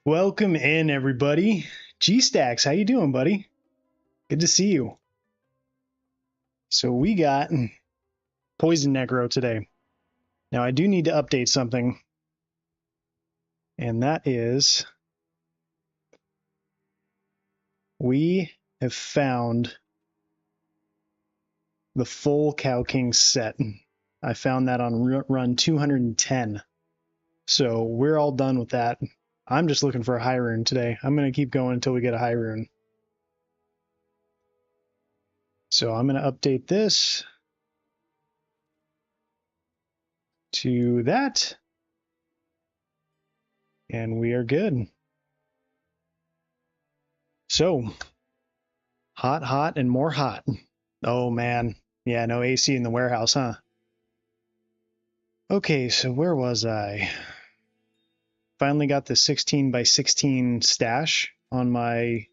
Welcome in, everybody. G-Stacks, how you doing, buddy? Good to see you. So we got Poison Necro today. Now I do need to update something, and that is we have found the full Cow King set. I found that on run 210. So we're all done with that. I'm just looking for a high rune today. I'm going to keep going until we get a high rune. So I'm going to update this to that. And we are good. So, hot, and more hot. Oh, man. Yeah, no AC in the warehouse, huh? Okay, so where was I? Finally got the 16 by 16 stash on my...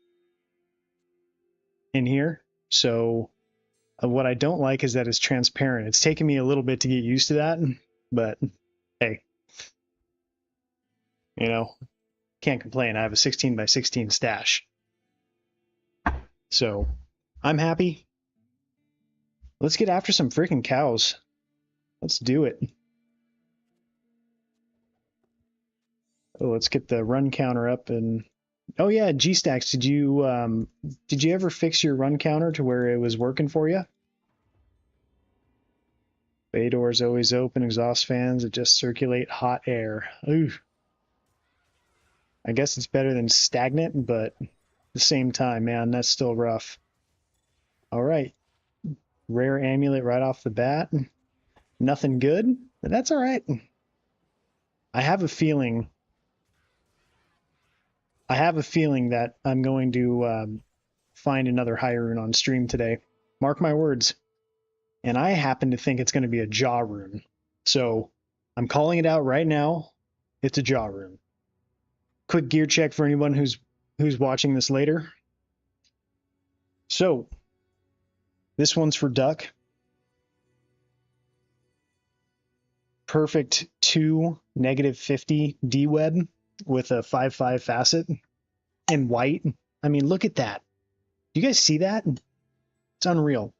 in here. So, what I don't like is that it's transparent. It's taken me a little bit to get used to that, but hey. You know, can't complain. I have a 16 by 16 stash. So, I'm happy. Let's get after some freaking cows. Let's do it. Oh, let's get the run counter up. And oh yeah, G-Stacks, did you ever fix your run counter to where it was working for you? Bay doors always open, exhaust fans that just circulate hot air. Ooh. I guess it's better than stagnant, but at the same time, man, that's still rough. All right. Rare amulet right off the bat. Nothing good, but that's all right. I have a feeling that I'm going to find another high rune on stream today. Mark my words. And I happen to think it's going to be a jaw rune. So I'm calling it out right now. It's a jaw rune. Quick gear check for anyone who's watching this later. So this one's for Duck. Perfect 2 -50 D-web with a 5/5 facet in white. I mean, look at that. Do you guys see that? It's unreal.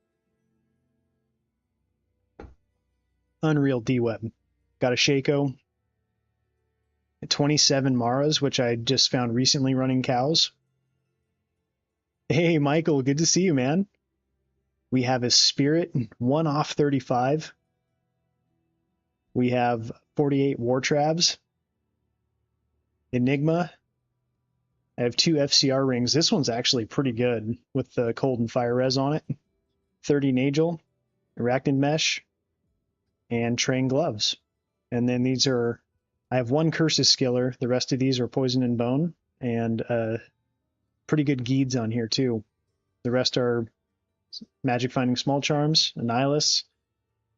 Unreal D-web. Got a Shaco. 27 Maras, which I just found recently running cows. Hey, Michael, good to see you, man. We have a Spirit, 1 off 35. We have 48 War Travs. Enigma. I have 2 FCR rings. This one's actually pretty good with the cold and fire res on it. 30 Nagel, Arachnid Mesh, and Train Gloves. And then these are, I have 1 Curses Skiller. The rest of these are Poison and Bone, and pretty good Geeds on here too. The rest are Magic Finding Small Charms, a Nihilus,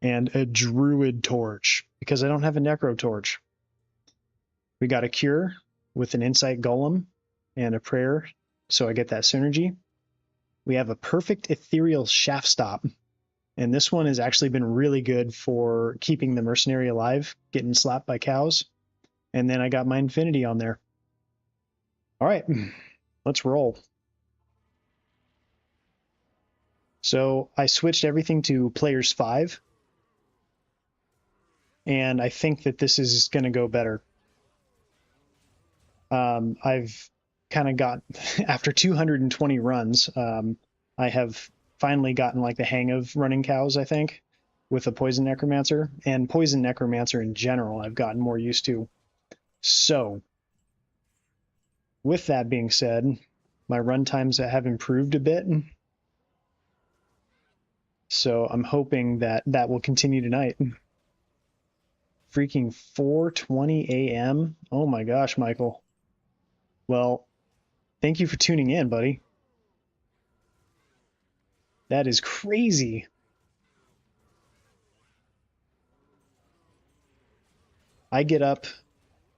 and a Druid Torch, because I don't have a Necro Torch. We got a Cure with an Insight Golem and a Prayer, so I get that synergy. We have a Perfect Ethereal Shaft Stop, and this one has actually been really good for keeping the Mercenary alive, getting slapped by cows. And then I got my Infinity on there. All right, let's roll. So I switched everything to Players 5, and I think that this is going to go better. I've kind of got, after 220 runs, I have finally gotten like the hang of running cows, I think, with a Poison Necromancer, and Poison Necromancer in general I've gotten more used to. So, with that being said, my run times have improved a bit. So I'm hoping that that will continue tonight. Freaking 4:20 a.m. Oh my gosh, Michael. Well, thank you for tuning in, buddy. That is crazy. I get up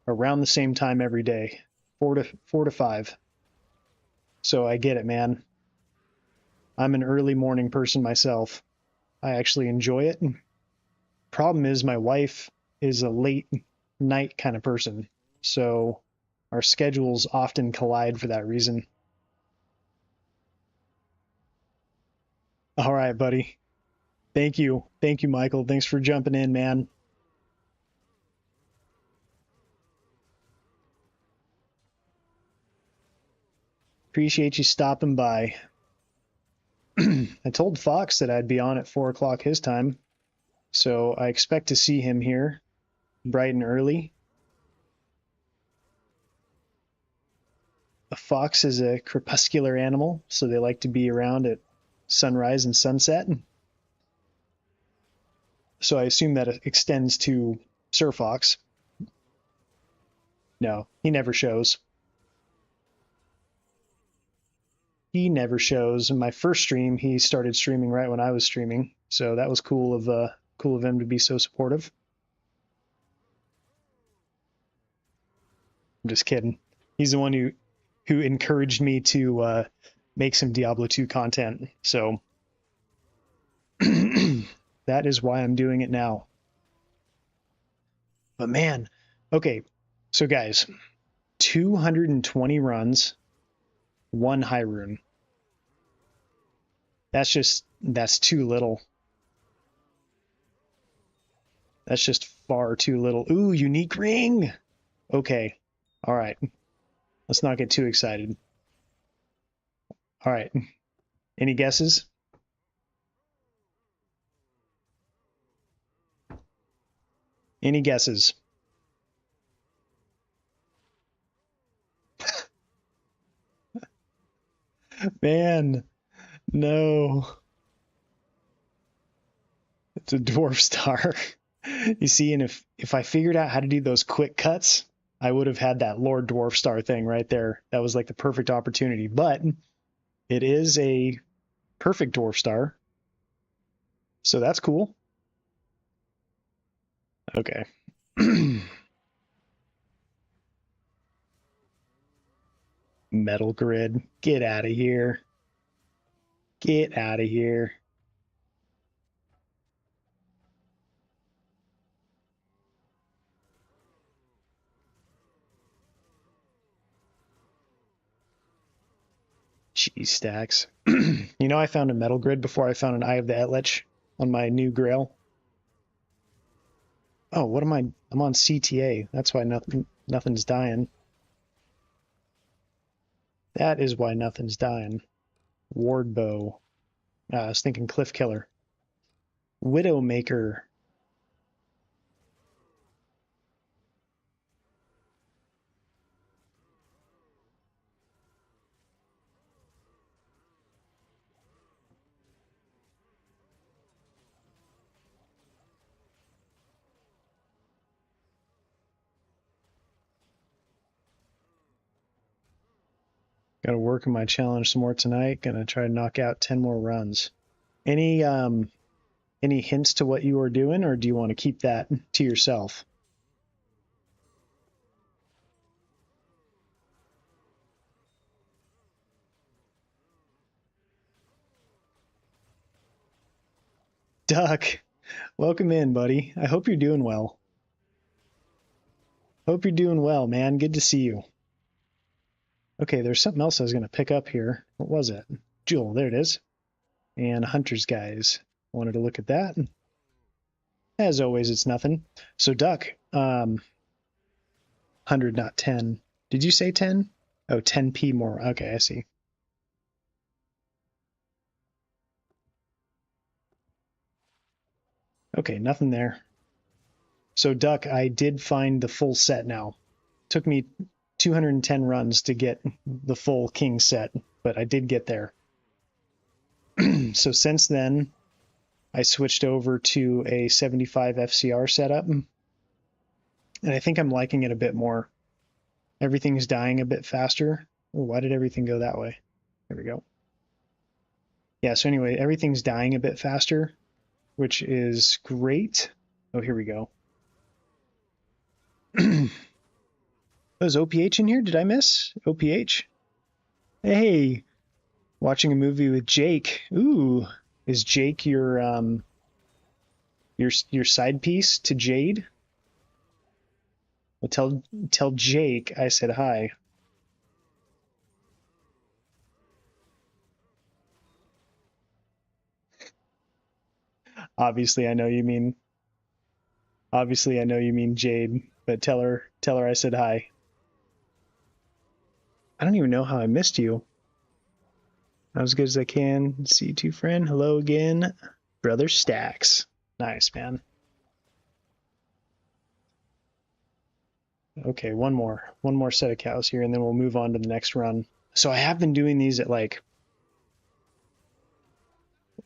around the same time every day, 4 to 5. So I get it, man. I'm an early morning person myself. I actually enjoy it. Problem is my wife is a late night kind of person. So Our schedules often collide for that reason. All right, buddy. Thank you. Thank you, Michael. Thanks for jumping in, man. Appreciate you stopping by. I told Fox that I'd be on at 4 o'clock his time, so I expect to see him here bright and early. A fox is a crepuscular animal, so they like to be around at sunrise and sunset. So I assume that extends to Sir Fox. No, he never shows. He never shows. In my first stream, he started streaming right when I was streaming, so that was cool of him to be so supportive. I'm just kidding. He's the one who encouraged me to make some Diablo 2 content. So that is why I'm doing it now. But man, okay. So guys, 220 runs, 1 high rune. That's too little. That's just far too little. Ooh, unique ring. Okay. All right. Let's not get too excited. All right. Any guesses? Any guesses? Man, no. It's a dwarf star. You see, and if I figured out how to do those quick cuts, I would have had that Lord Dwarf Star thing right there. That was like the perfect opportunity. But it is a perfect dwarf star, so that's cool. Okay. Metal grid. Get out of here. Get out of here. Cheese stacks. You know, I found a metal grid before I found an Eye of the Etlich on my new Grail. Oh, what am I? I'm on CTA. That's why nothing's dying. That is why nothing's dying. Wardbow. I was thinking Cliff Killer. Widowmaker. Got to work on my challenge some more tonight. Gonna try to knock out 10 more runs. Any hints to what you are doing, or do you want to keep that to yourself? Duck, welcome in, buddy. I hope you're doing well. Hope you're doing well, man. Good to see you. Okay, there's something else I was going to pick up here. What was it? Jewel, there it is. And Hunter's Guys. Wanted to look at that. As always, it's nothing. So, Duck, 100, not 10. Did you say 10? Oh, 10p more. Okay, I see. Okay, nothing there. So, Duck, I did find the full set now. Took me 210 runs to get the full king set, but I did get there. So since then, I switched over to a 75 FCR setup, and I think I'm liking it a bit more. Everything's dying a bit faster. Oh, why did everything go that way? There we go. Yeah, so anyway, everything's dying a bit faster, which is great. Oh, here we go. Was OPH in here? Did I miss OPH? Hey, watching a movie with Jake. Ooh, is Jake your side piece to Jade? Well, tell Jake I said hi. Obviously, I know you mean Jade, but tell her I said hi. I don't even know how I missed you. As good as I can. See you too, friend. Hello again, brother Stacks. Nice, man. Okay, one more set of cows here, and then we'll move on to the next run. So I have been doing these at like,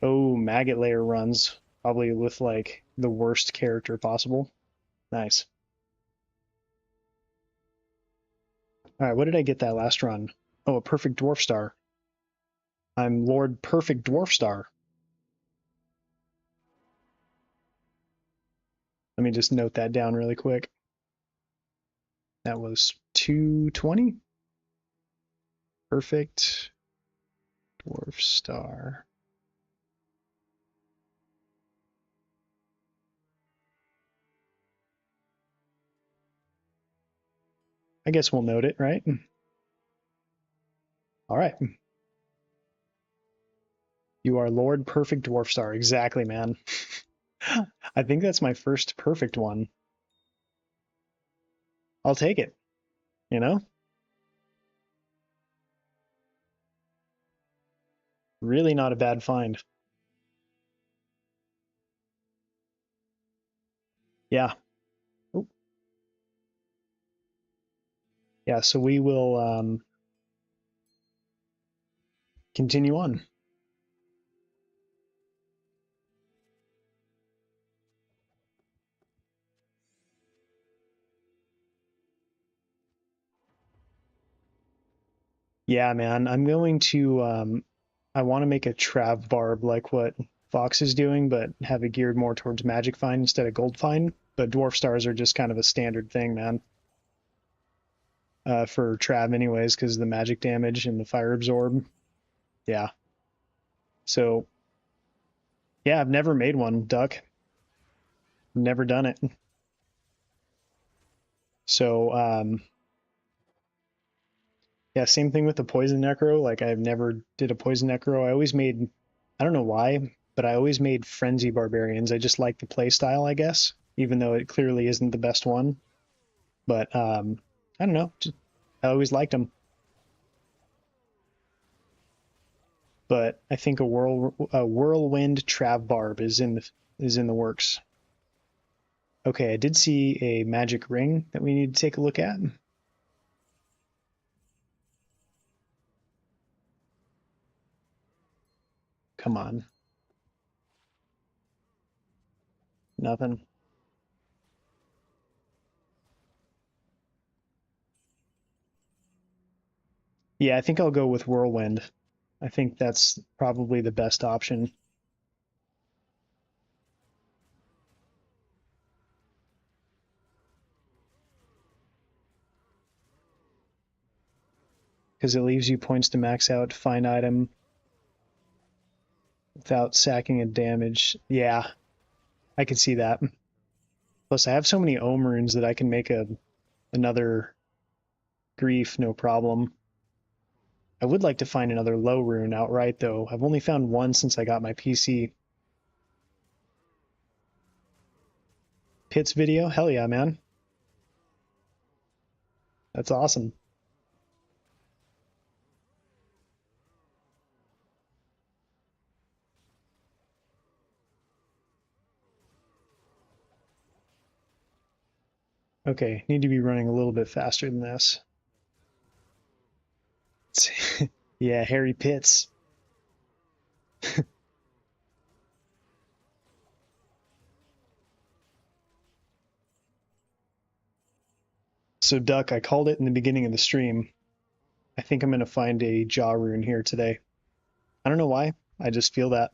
maggot layer runs, probably with like the worst character possible. Nice. All right, what did I get that last run? Oh, a perfect dwarf star. I'm Lord Perfect Dwarf Star. Let me just note that down really quick. That was 220. Perfect Dwarf Star. I guess we'll note it, right? All right. You are Lord Perfect Dwarf Star. Exactly, man. I think that's my first perfect one. I'll take it, you know? Really not a bad find. Yeah. Oh. Yeah, so we will continue on. Yeah, man, I'm going to I want to make a Trav Barb like what Fox is doing, but have it geared more towards Magic Find instead of Gold Find. But Dwarf Stars are just kind of a standard thing, man. For Trav anyways, because of the magic damage and the fire absorb. Yeah. So yeah, I've never made one, Duck. Never done it. So yeah, same thing with the poison necro. Like I've never did a poison necro. I always made, I don't know why, but I always made frenzy barbarians. I just like the play style, I guess, even though it clearly isn't the best one. But I don't know. I always liked them. But I think a whirlwind Trav Barb is in the works. Okay, I did see a magic ring that we need to take a look at. Come on. Nothing. Yeah, I think I'll go with whirlwind. I think that's probably the best option. Because it leaves you points to max out, find item without sacking a damage. Yeah, I can see that. Plus, I have so many ohm runes that I can make another grief, no problem. I would like to find another low rune outright, though. I've only found one since I got my PC. Pits video? Hell yeah, man. That's awesome. Okay, need to be running a little bit faster than this. Yeah, Harry Pitts. So, Duck, I called it in the beginning of the stream. I think I'm going to find a jaw rune here today. I don't know why. I just feel that.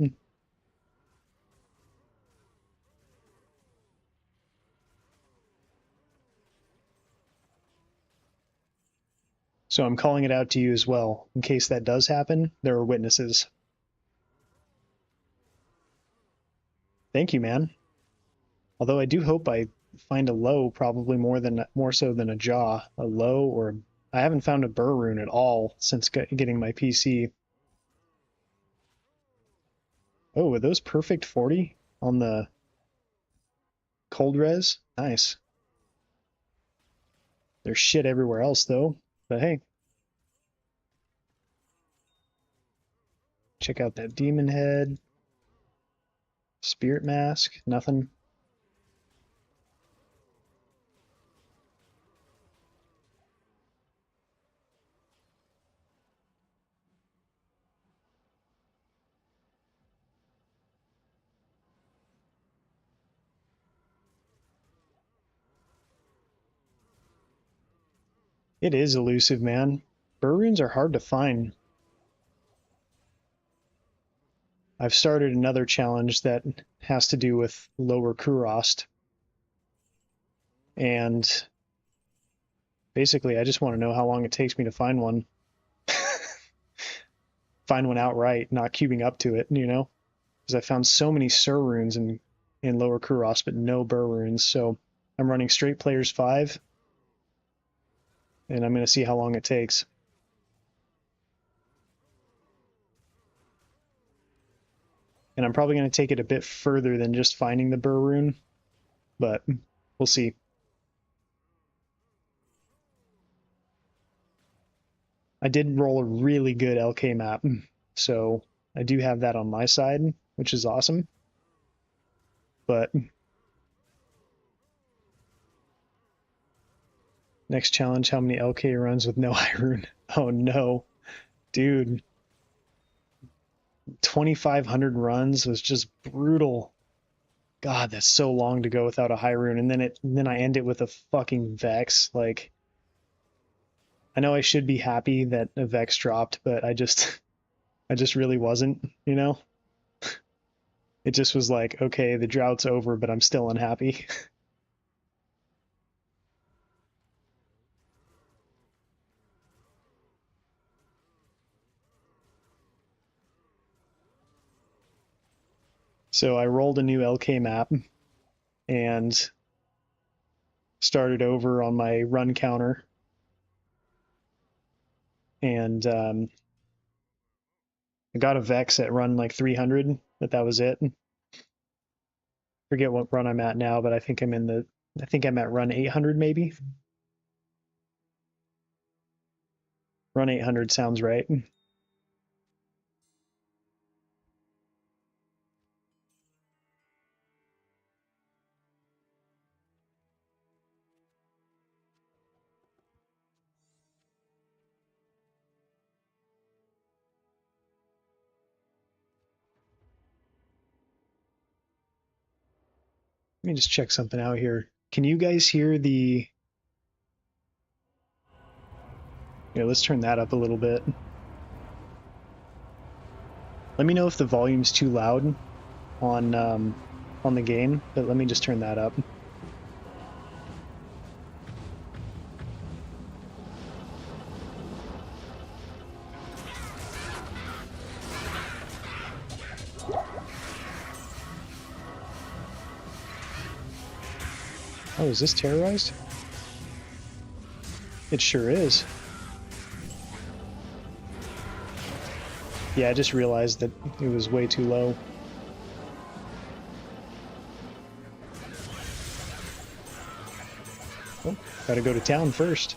So I'm calling it out to you as well. In case that does happen, there are witnesses. Thank you, man. Although I do hope I find a low probably more so than a jaw. A low, or I haven't found a burr rune at all since getting my PC. Oh, are those perfect 40 on the cold res? Nice. There's shit everywhere else though, but hey. Check out that demon head. Spirit mask, nothing. It is elusive, man. Burr runes are hard to find. I've started another challenge that has to do with lower Kurost. And basically, I just want to know how long it takes me to find one. Find one outright, not cubing up to it, you know? Because I found so many Sur runes in lower Kurost, but no Burr runes. So I'm running straight players 5. And I'm going to see how long it takes. And I'm probably going to take it a bit further than just finding the Burr rune, but we'll see. I did roll a really good LK map, so I do have that on my side, which is awesome. But next challenge, how many LK runs with no high rune? Oh no, dude. 2,500 runs was just brutal. God, that's so long to go without a high rune, and then I end it with a fucking Vex. Like, I know I should be happy that a Vex dropped, but I just really wasn't, you know? It just was like, okay, the drought's over, but I'm still unhappy. So I rolled a new LK map and started over on my run counter. And I got a Vex at run like 300, but that was it. Forget what run I'm at now, but I think I'm at run 800 maybe. Run 800 sounds right. Let me just check something out here. Can you guys hear the... Yeah, let's turn that up a little bit. Let me know if the volume's too loud on the game, but let me just turn that up. Oh, is this terrorized? It sure is. Yeah, I just realized that it was way too low. Oh, gotta go to town first.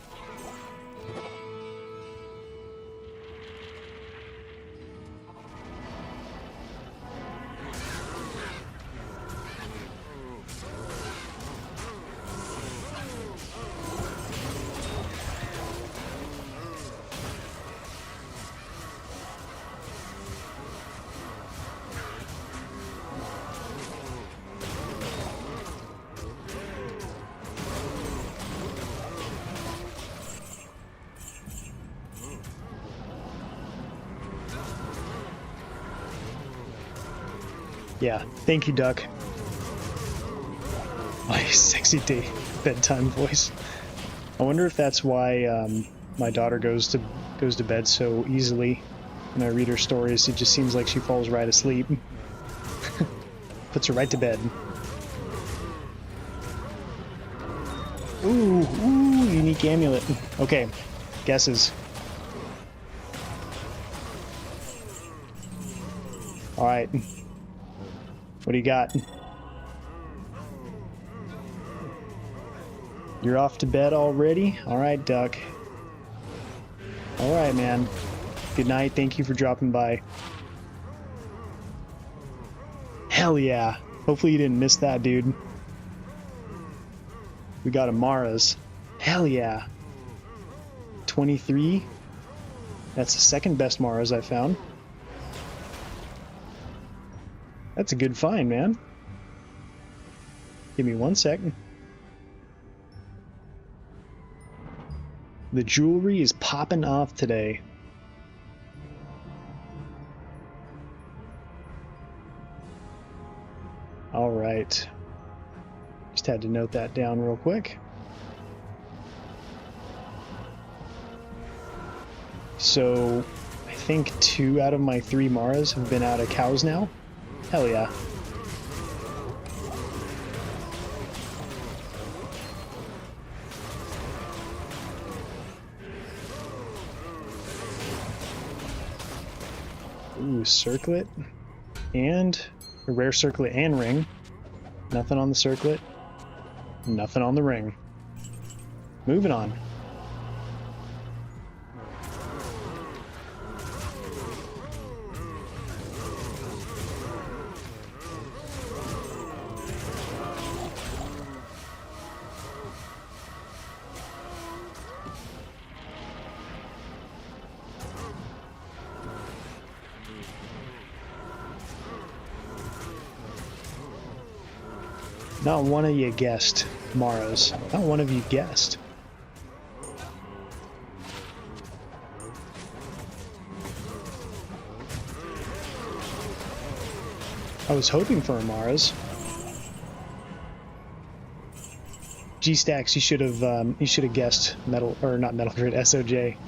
Yeah, thank you, Duck. My sexy day bedtime voice. I wonder if that's why my daughter goes to bed so easily. When I read her stories, it just seems like she falls right asleep. Puts her right to bed. Ooh, unique amulet. Okay, guesses. All right. What do you got? You're off to bed already? All right, Duck. All right, man. Good night. Thank you for dropping by. Hell yeah. Hopefully you didn't miss that, dude. We got Amara's. Hell yeah. 23. That's the second best Mara's I found. That's a good find, man. Give me 1 second. The jewelry is popping off today. All right. Just had to note that down real quick. So, I think 2 out of my 3 Maras have been out of cows now. Hell yeah. Ooh, circlet. And a rare circlet and ring. Nothing on the circlet. Nothing on the ring. Moving on. Not one of you guessed Maras. Not one of you guessed. I was hoping for a Maras. G-Stacks, you should have guessed metal, or not Metal Grid, SOJ.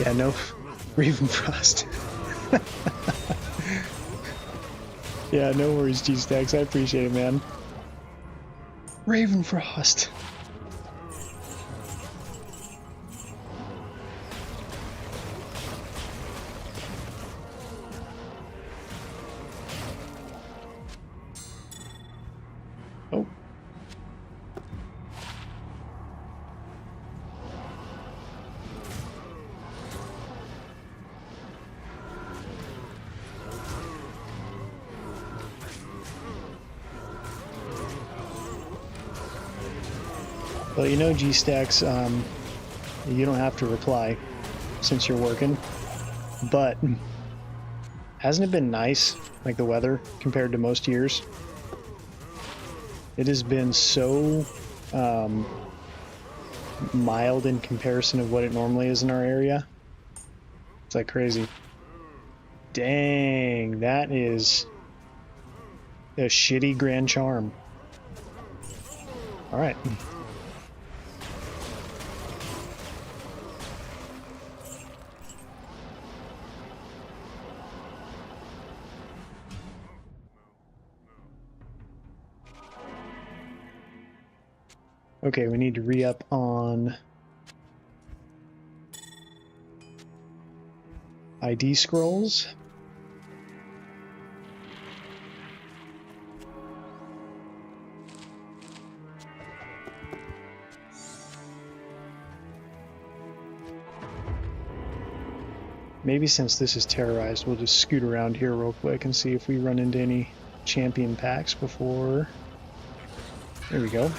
Yeah, no Ravenfrost. Yeah, no worries, G-Stacks. I appreciate it, man. Ravenfrost. Oh. Well, you know, G-Stacks, you don't have to reply since you're working, but hasn't it been nice, like the weather, compared to most years? It has been so mild in comparison of what it normally is in our area. It's like crazy. Dang, that is a shitty Grand Charm. All right. Okay, we need to re-up on ID scrolls. Maybe since this is terrorized, we'll just scoot around here real quick and see if we run into any champion packs before... There we go.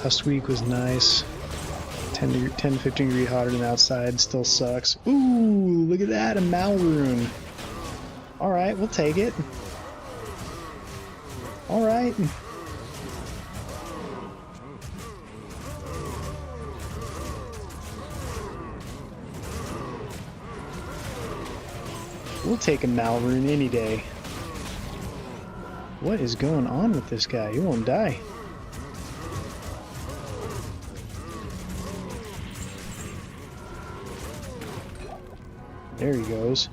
Last week was nice. 10 to 15 degree hotter than outside. Still sucks. Ooh, look at that, a Malrune. Alright, we'll take it. Alright. We'll take a Malrune any day. What is going on with this guy? He won't die. There he goes.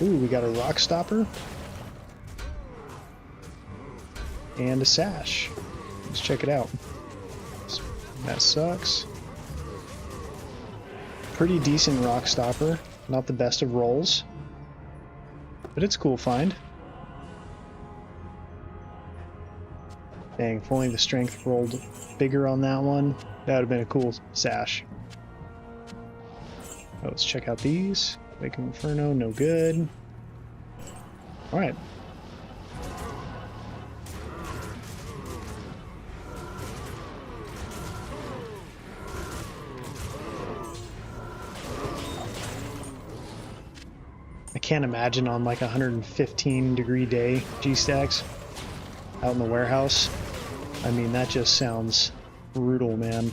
Ooh, we got a Rock Stopper. And a Sash. Let's check it out. That sucks. Pretty decent Rock Stopper. Not the best of rolls. But it's a cool find. Dang, if only the strength rolled bigger on that one, that would have been a cool Sash. Oh, let's check out these. Wake of Inferno, no good. Alright. I can't imagine on like a 115 degree day G-Stacks out in the warehouse. I mean, that just sounds brutal, man.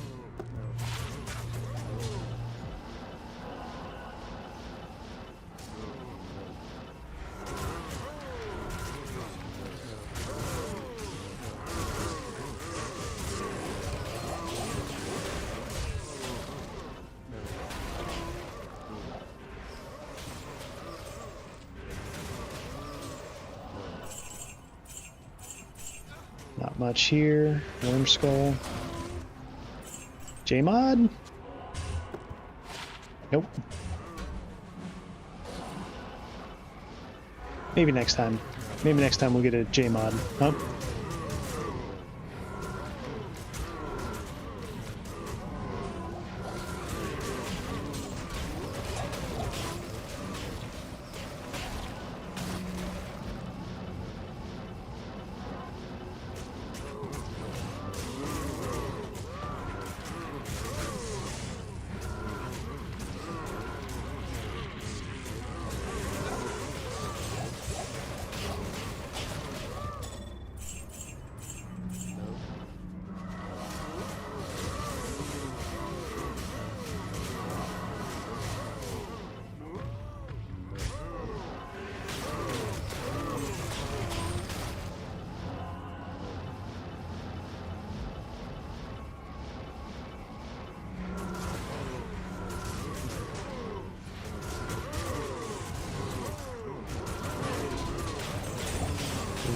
Not much here. Worm Skull. J-Mod? Nope. Maybe next time. Maybe next time we'll get a J-Mod. Huh?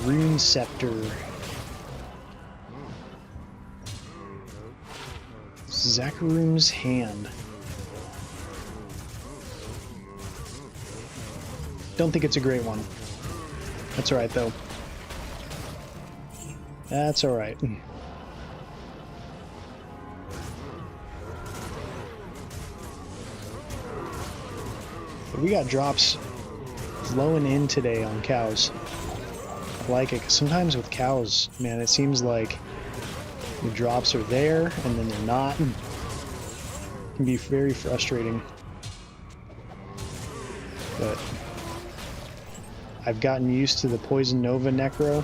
Rune Scepter. Zakaroom's Hand. Don't think it's a great one. That's alright, though. That's alright. We got drops flowing in today on cows. I like it, 'cause sometimes with cows, man, it seems like the drops are there and then they're not. It can be very frustrating. But I've gotten used to the Poison Nova Necro.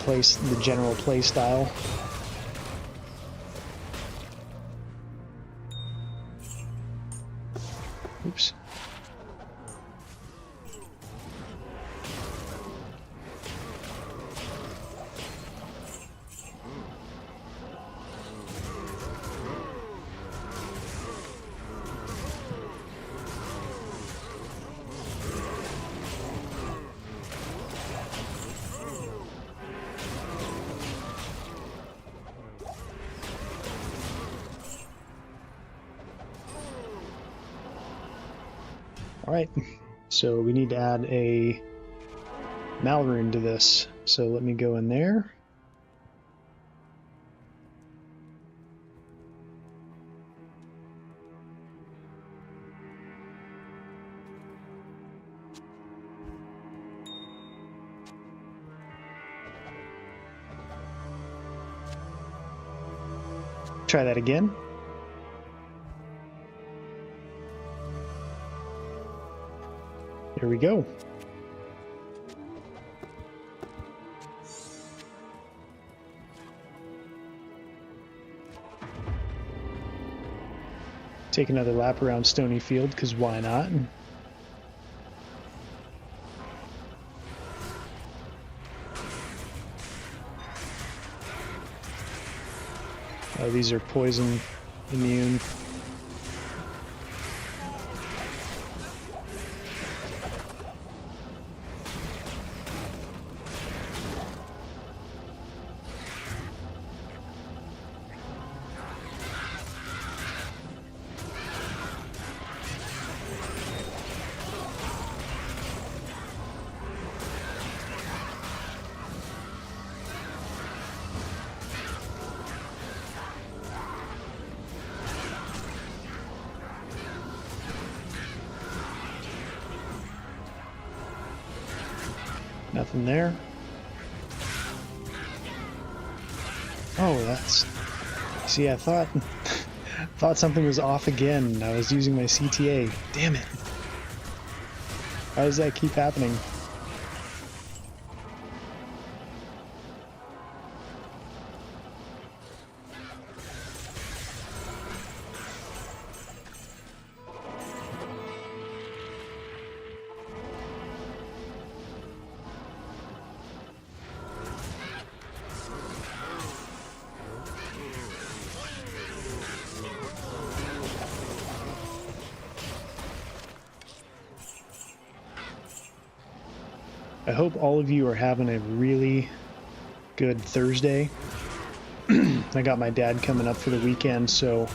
The general play style. Oops. Alright, so we need to add a Malrune to this. So let me go in there. Try that again. Here we go. Take another lap around Stony Field, because why not? Oh, these are poison immune. Nothing there. Oh, that's... See, I thought something was off again. I was using my CTA. Damn it. Why does that keep happening? I hope all of you are having a really good Thursday. I got my dad coming up for the weekend, so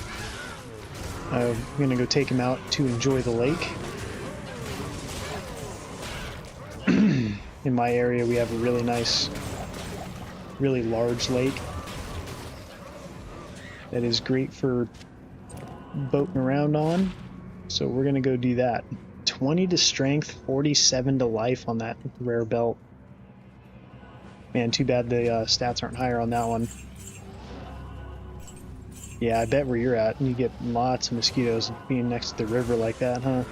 I'm going to go take him out to enjoy the lake. In my area, we have a really nice, really large lake that is great for boating around on, so we're going to go do that. 20 to strength, 47 to life on that rare belt. Man, too bad the stats aren't higher on that one. Yeah, I bet where you're at, you get lots of mosquitoes being next to the river like that, huh?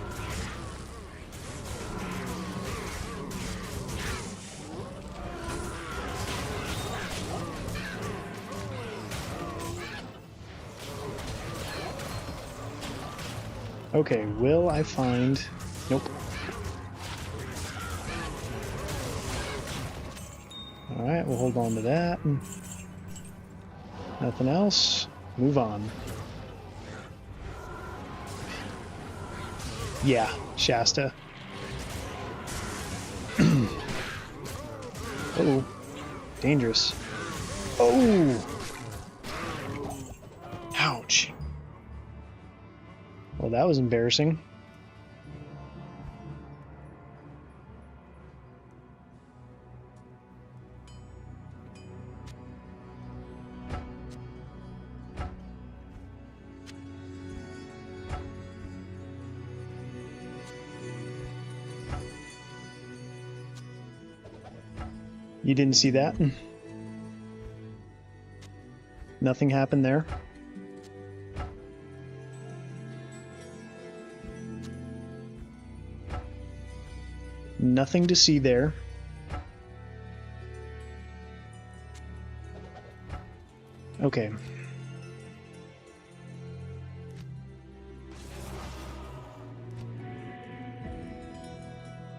Okay, will I find... Nope. Alright, we'll hold on to that. Nothing else. Move on. Yeah, Shasta. Uh-oh. Dangerous. Oh! Ouch. Well, that was embarrassing. You didn't see that? Nothing happened there? Nothing to see there. Okay.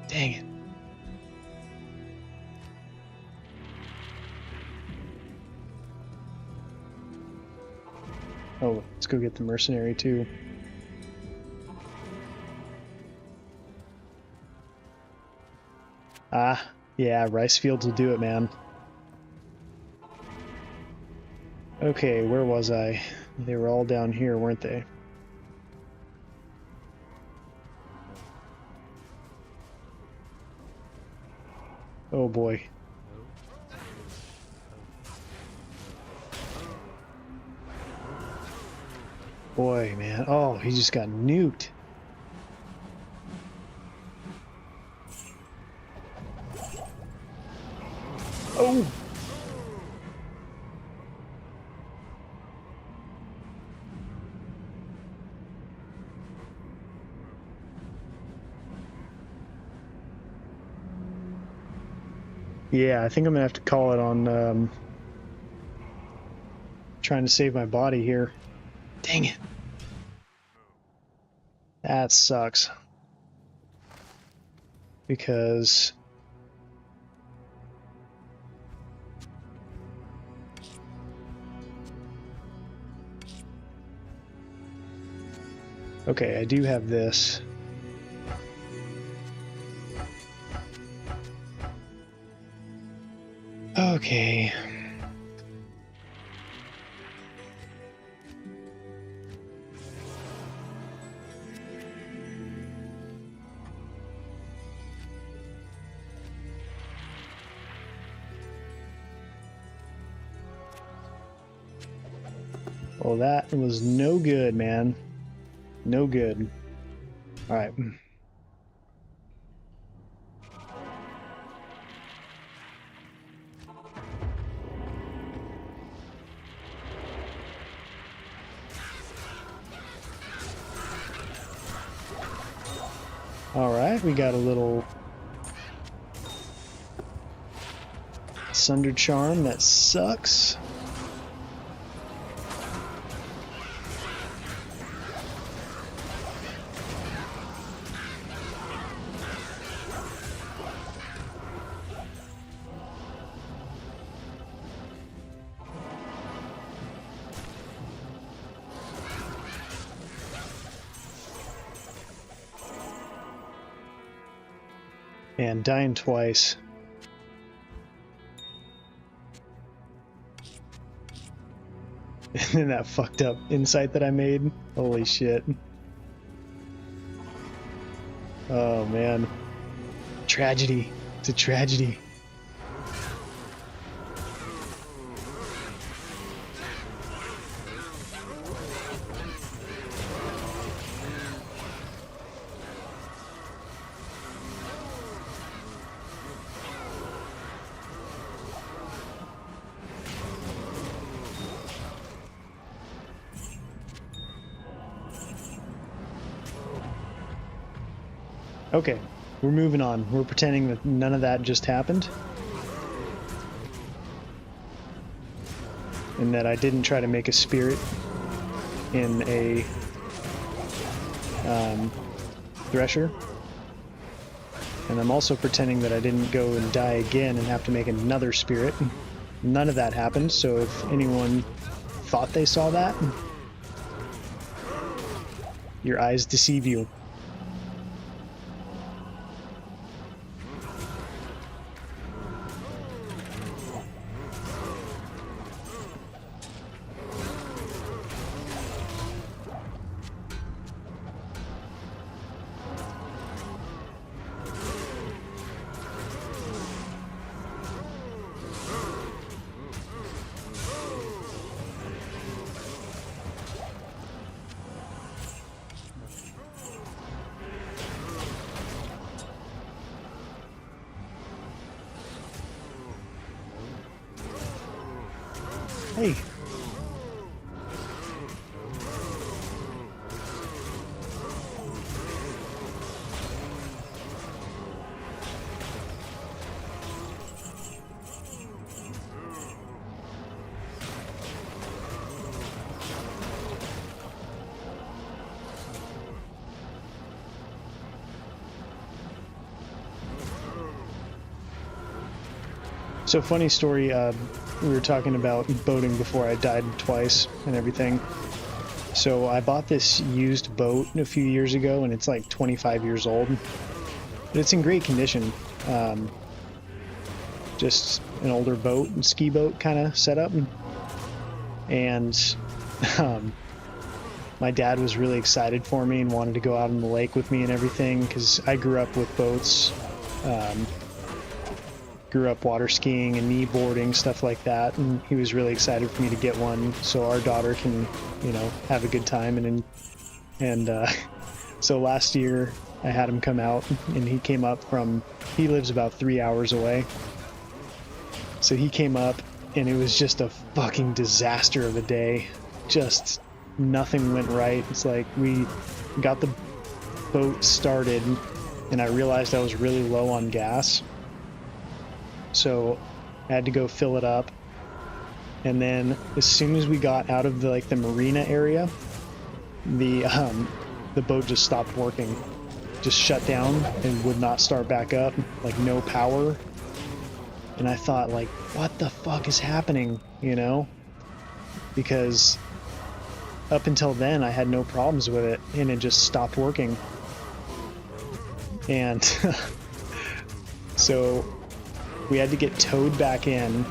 Dang it. Oh, let's go get the mercenary too. Ah, yeah, rice fields will do it, man. Okay, where was I? They were all down here, weren't they? Oh boy. Boy, man. Oh, he just got nuked. Oh! Yeah, I think I'm gonna have to call it on trying to save my body here. Dang it. That sucks. Because okay, I do have this. Okay. Well, that was no good, man. No good. All right. All right, we got a little Sunder Charm that sucks. And dying twice. And then that fucked up insight that I made. Holy shit. Oh man. Tragedy. It's a tragedy. Okay, we're moving on. We're pretending that none of that just happened. And that I didn't try to make a spirit in a thresher. And I'm also pretending that I didn't go and die again and have to make another spirit. None of that happened, so if anyone thought they saw that, your eyes deceive you. Hey. So funny story, we were talking about boating before. I died twice and everything. So I bought this used boat a few years ago, and it's like 25 years old. But it's in great condition. Just an older boat, ski boat kind of setup. And my dad was really excited for me and wanted to go out on the lake with me and everything, because I grew up with boats. Grew up water skiing and knee boarding, stuff like that, and he was really excited for me to get one so our daughter can, you know, have a good time. And so last year I had him come out, and he came up from, he lives about 3 hours away, so he came up, and it was just a fucking disaster of a day. Just nothing went right. It's like we got the boat started, and I realized I was really low on gas. So I had to go fill it up, and then as soon as we got out of the marina area, the boat just stopped working, just shut down and would not start back up, like no power. And I thought, like, what the fuck is happening, you know? Because up until then I had no problems with it, and it just stopped working. And so we had to get towed back in,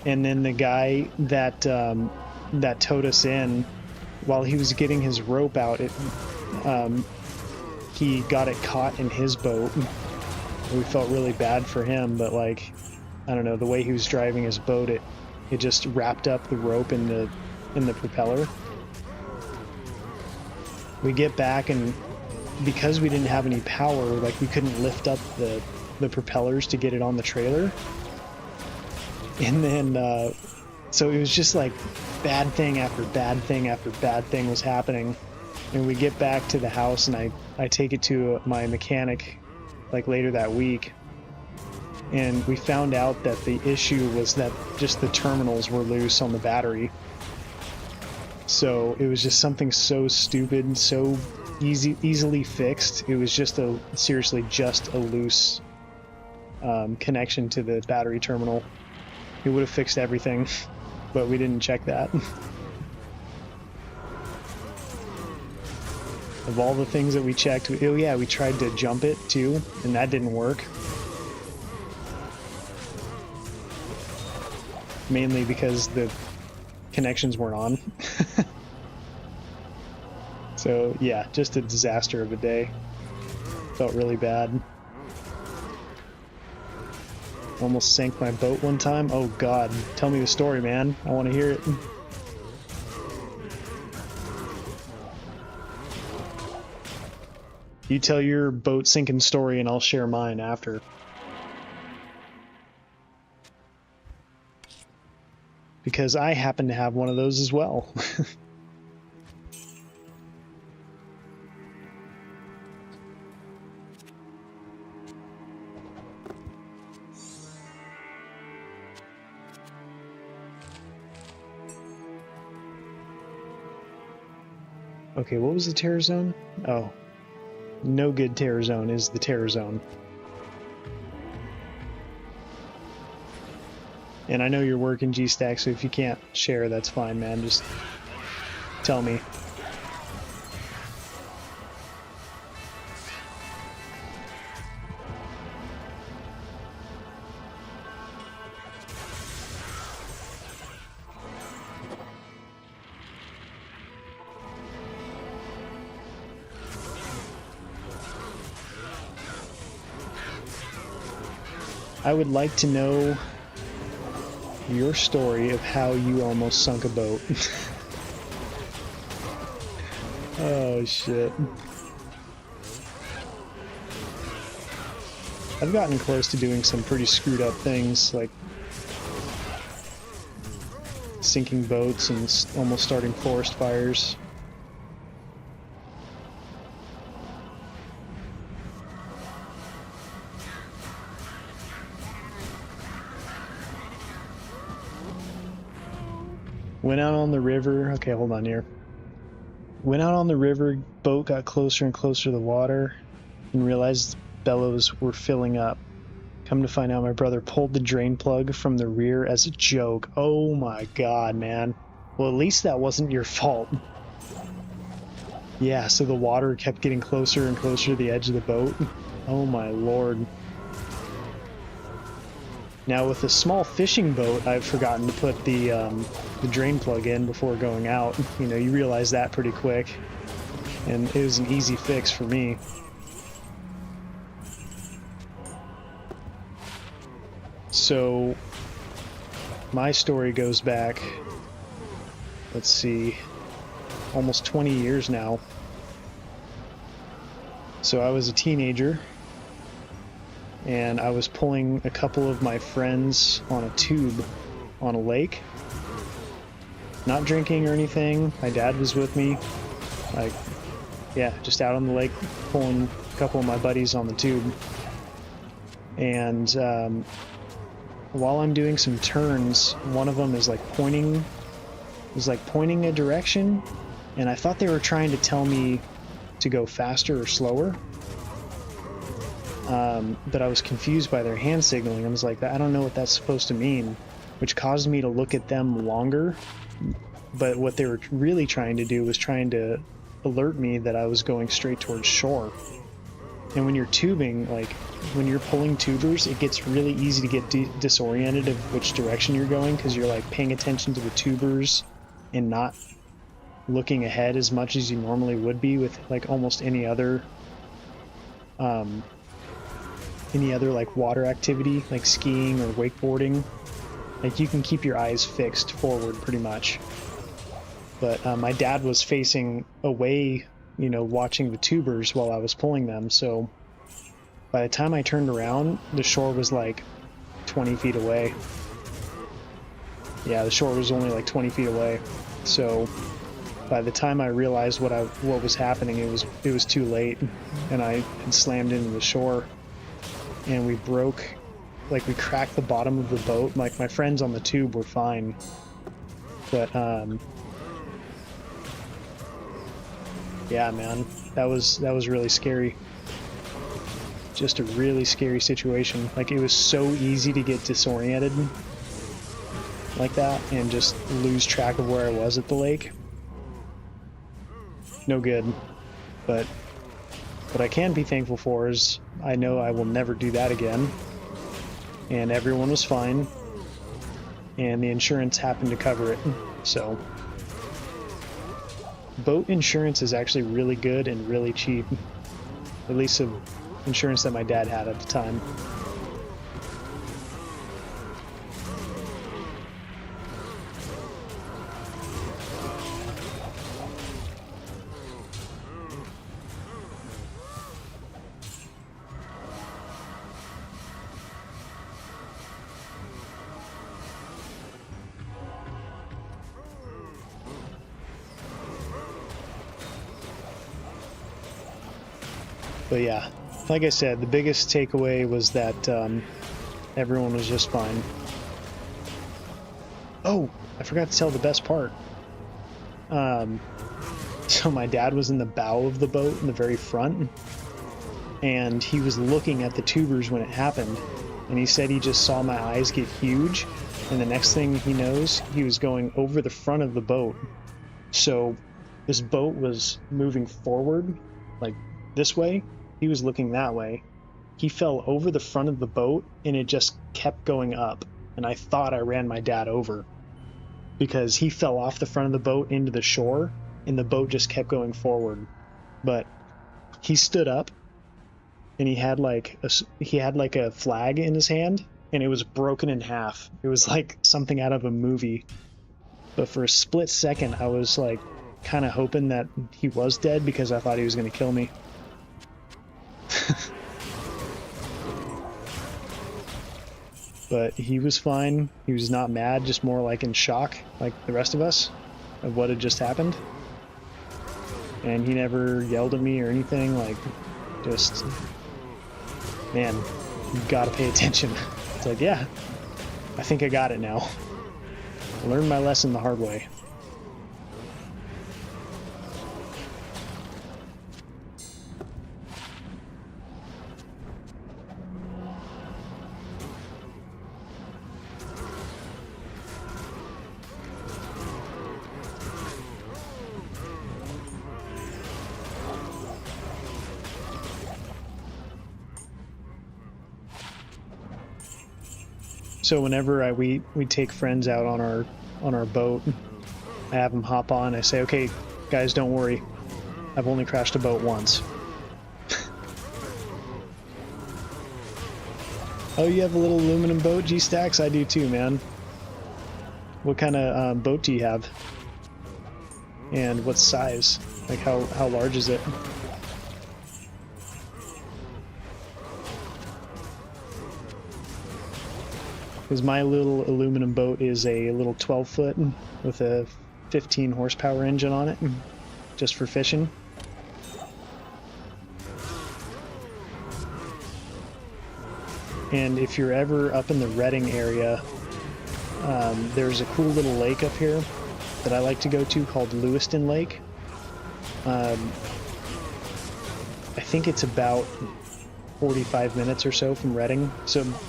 and then the guy that that towed us in, while he was getting his rope out, he got it caught in his boat. We felt really bad for him, but like, I don't know, the way he was driving his boat, it just wrapped up the rope in the propeller. We get back, and because we didn't have any power, like, we couldn't lift up the propellers to get it on the trailer. And then so it was just like bad thing after bad thing after bad thing was happening. And we get back to the house, and I take it to my mechanic like later that week, and we found out that the issue was that just the terminals were loose on the battery. So it was just something so stupid and so easily fixed. It was just seriously just a loose connection to the battery terminal. It would have fixed everything, but we didn't check that. Of all the things that we checked, oh yeah, we tried to jump it too, and that didn't work. Mainly because the connections weren't on. So yeah, just a disaster of a day. Felt really bad. Almost sank my boat one time. Oh god, tell me the story, man. I want to hear it. You tell your boat sinking story and I'll share mine after. Because I happen to have one of those as well. Okay, what was the terror zone? Oh. No good terror zone is the terror zone. And I know you're working G-Stack, so if you can't share, that's fine, man. Just tell me. I would like to know your story of how you almost sunk a boat. Oh shit. I've gotten close to doing some pretty screwed up things, like sinking boats and almost starting forest fires. Went out on the river. Okay, hold on here. Went out on the river, boat got closer and closer to the water, and realized bellows were filling up. Come to find out, my brother pulled the drain plug from the rear as a joke. Oh my god, man. Well, at least that wasn't your fault. Yeah, so the water kept getting closer and closer to the edge of the boat. Oh my lord. Now with a small fishing boat, I've forgotten to put the drain plug in before going out. You know, you realize that pretty quick. And it was an easy fix for me. So, my story goes back, let's see, almost 20 years now. So I was a teenager, and I was pulling a couple of my friends on a tube on a lake. Not drinking or anything. My dad was with me. Like, yeah, just out on the lake pulling a couple of my buddies on the tube. And while I'm doing some turns, one of them is like pointing a direction, and I thought they were trying to tell me to go faster or slower. But I was confused by their hand signaling. I was like, I don't know what that's supposed to mean, which caused me to look at them longer. But what they were really trying to do was trying to alert me that I was going straight towards shore. And when you're tubing, like when you're pulling tubers, it gets really easy to get disoriented of which direction you're going, because you're like paying attention to the tubers and not looking ahead as much as you normally would be with like almost any other like water activity, like skiing or wakeboarding. Like you can keep your eyes fixed forward pretty much. But my dad was facing away, you know, watching the tubers while I was pulling them. So by the time I turned around, the shore was like 20 feet away. Yeah, the shore was only like 20 feet away. So by the time I realized what was happening, it was too late, and I had slammed into the shore, and we cracked the bottom of the boat. Like my friends on the tube were fine, but yeah, man, that was really scary. Just a really scary situation. Like it was so easy to get disoriented like that and just lose track of where I was at the lake. No good. But what I can be thankful for is I know I will never do that again. And everyone was fine. And the insurance happened to cover it. So boat insurance is actually really good and really cheap. At least the insurance that my dad had at the time. But yeah, like I said, the biggest takeaway was that everyone was just fine. Oh, I forgot to tell the best part. So my dad was in the bow of the boat in the very front, and he was looking at the tubers when it happened, and he said he just saw my eyes get huge, and the next thing he knows, he was going over the front of the boat. So this boat was moving forward, like this way. He was looking that way. He fell over the front of the boat, and it just kept going up. And I thought I ran my dad over, because he fell off the front of the boat into the shore, and the boat just kept going forward. But he stood up, and he had like a flag in his hand, and it was broken in half. It was like something out of a movie. But for a split second, I was like kind of hoping that he was dead, because I thought he was going to kill me. but he was fine. He was not mad, just more like in shock, like the rest of us, of what had just happened. And he never yelled at me or anything, like, just, man, you gotta pay attention. It's like, yeah, I think I got it now. I learned my lesson the hard way. So whenever we take friends out on our boat, I have them hop on. I say, okay, guys, don't worry. I've only crashed a boat once. Oh, you have a little aluminum boat, G-Stacks? I do too, man. What kind of boat do you have? And what size? Like how large is it? Because my little aluminum boat is a little 12-foot with a 15 horsepower engine on it, just for fishing. And if you're ever up in the Reading area, there's a cool little lake up here that I like to go to called Lewiston Lake. I think it's about 45 minutes or so from Reading,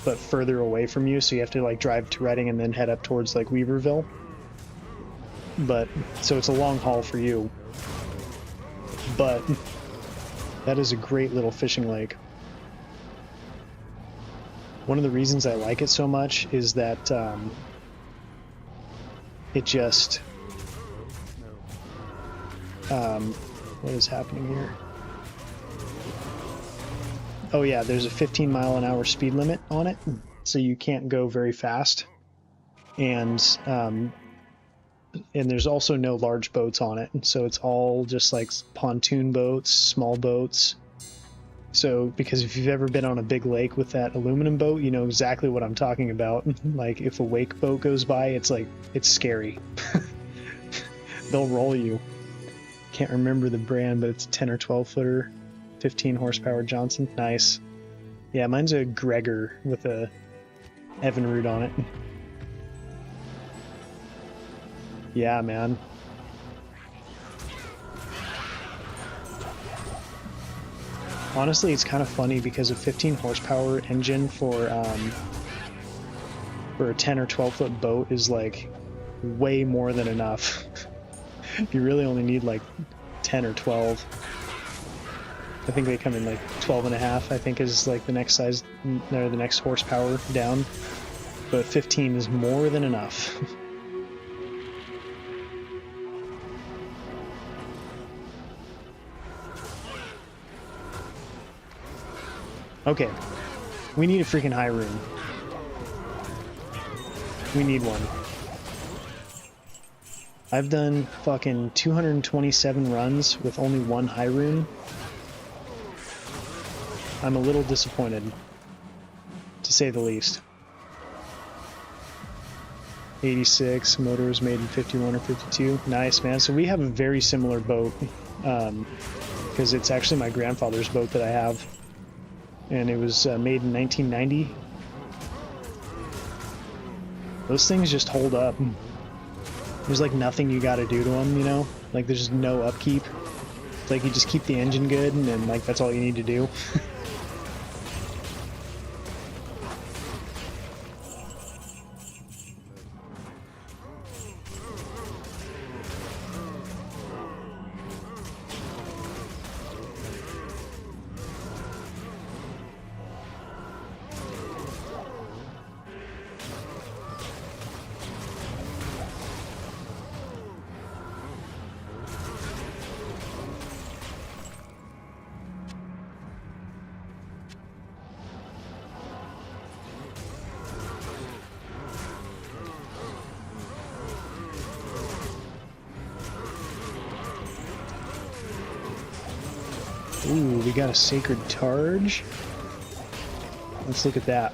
but further away from you, so you have to like drive to Reading and then head up towards like Weaverville. But so it's a long haul for you. But that is a great little fishing lake. One of the reasons I like it so much is that it just what is happening here? Oh yeah, there's a 15-mile-an-hour speed limit on it, so you can't go very fast. And there's also no large boats on it, so it's all just like pontoon boats, small boats. So, because if you've ever been on a big lake with that aluminum boat, you know exactly what I'm talking about. Like, if a wake boat goes by, it's like, it's scary. They'll roll you. Can't remember the brand, but it's a 10 or 12 footer. 15 horsepower Johnson. Nice. Yeah, mine's a Gregor with a Evinrude on it. Yeah, man. Honestly, it's kind of funny because a 15 horsepower engine for a 10 or 12 foot boat is like way more than enough. You really only need like 10 or 12. I think they come in like 12 and a half, I think is like the next size, or the next horsepower down. But 15 is more than enough. Okay, we need a freaking high room. We need one. I've done fucking 227 runs with only one high room. I'm a little disappointed, to say the least. 86, motor was made in 51 or 52. Nice, man. So we have a very similar boat, because it's actually my grandfather's boat that I have. And it was made in 1990. Those things just hold up. There's like nothing you gotta do to them, you know? Like there's no upkeep. It's like you just keep the engine good and then like that's all you need to do. Ooh, we got a Sacred Targe. Let's look at that.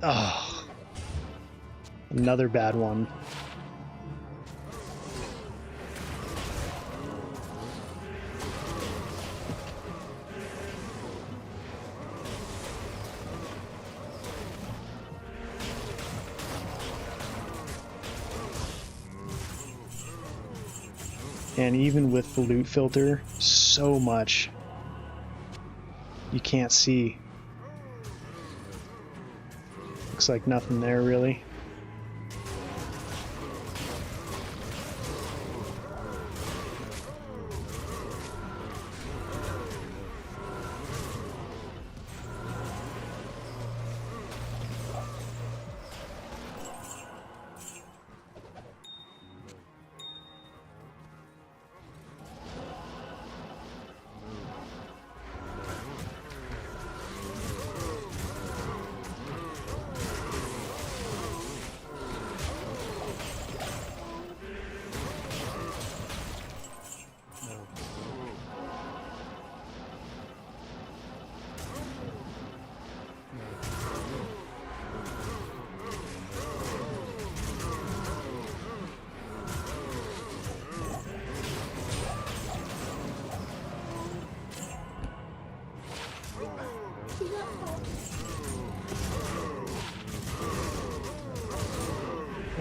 Oh, another bad one. And even with the loot filter, so much you can't see. Looks like nothing there, really.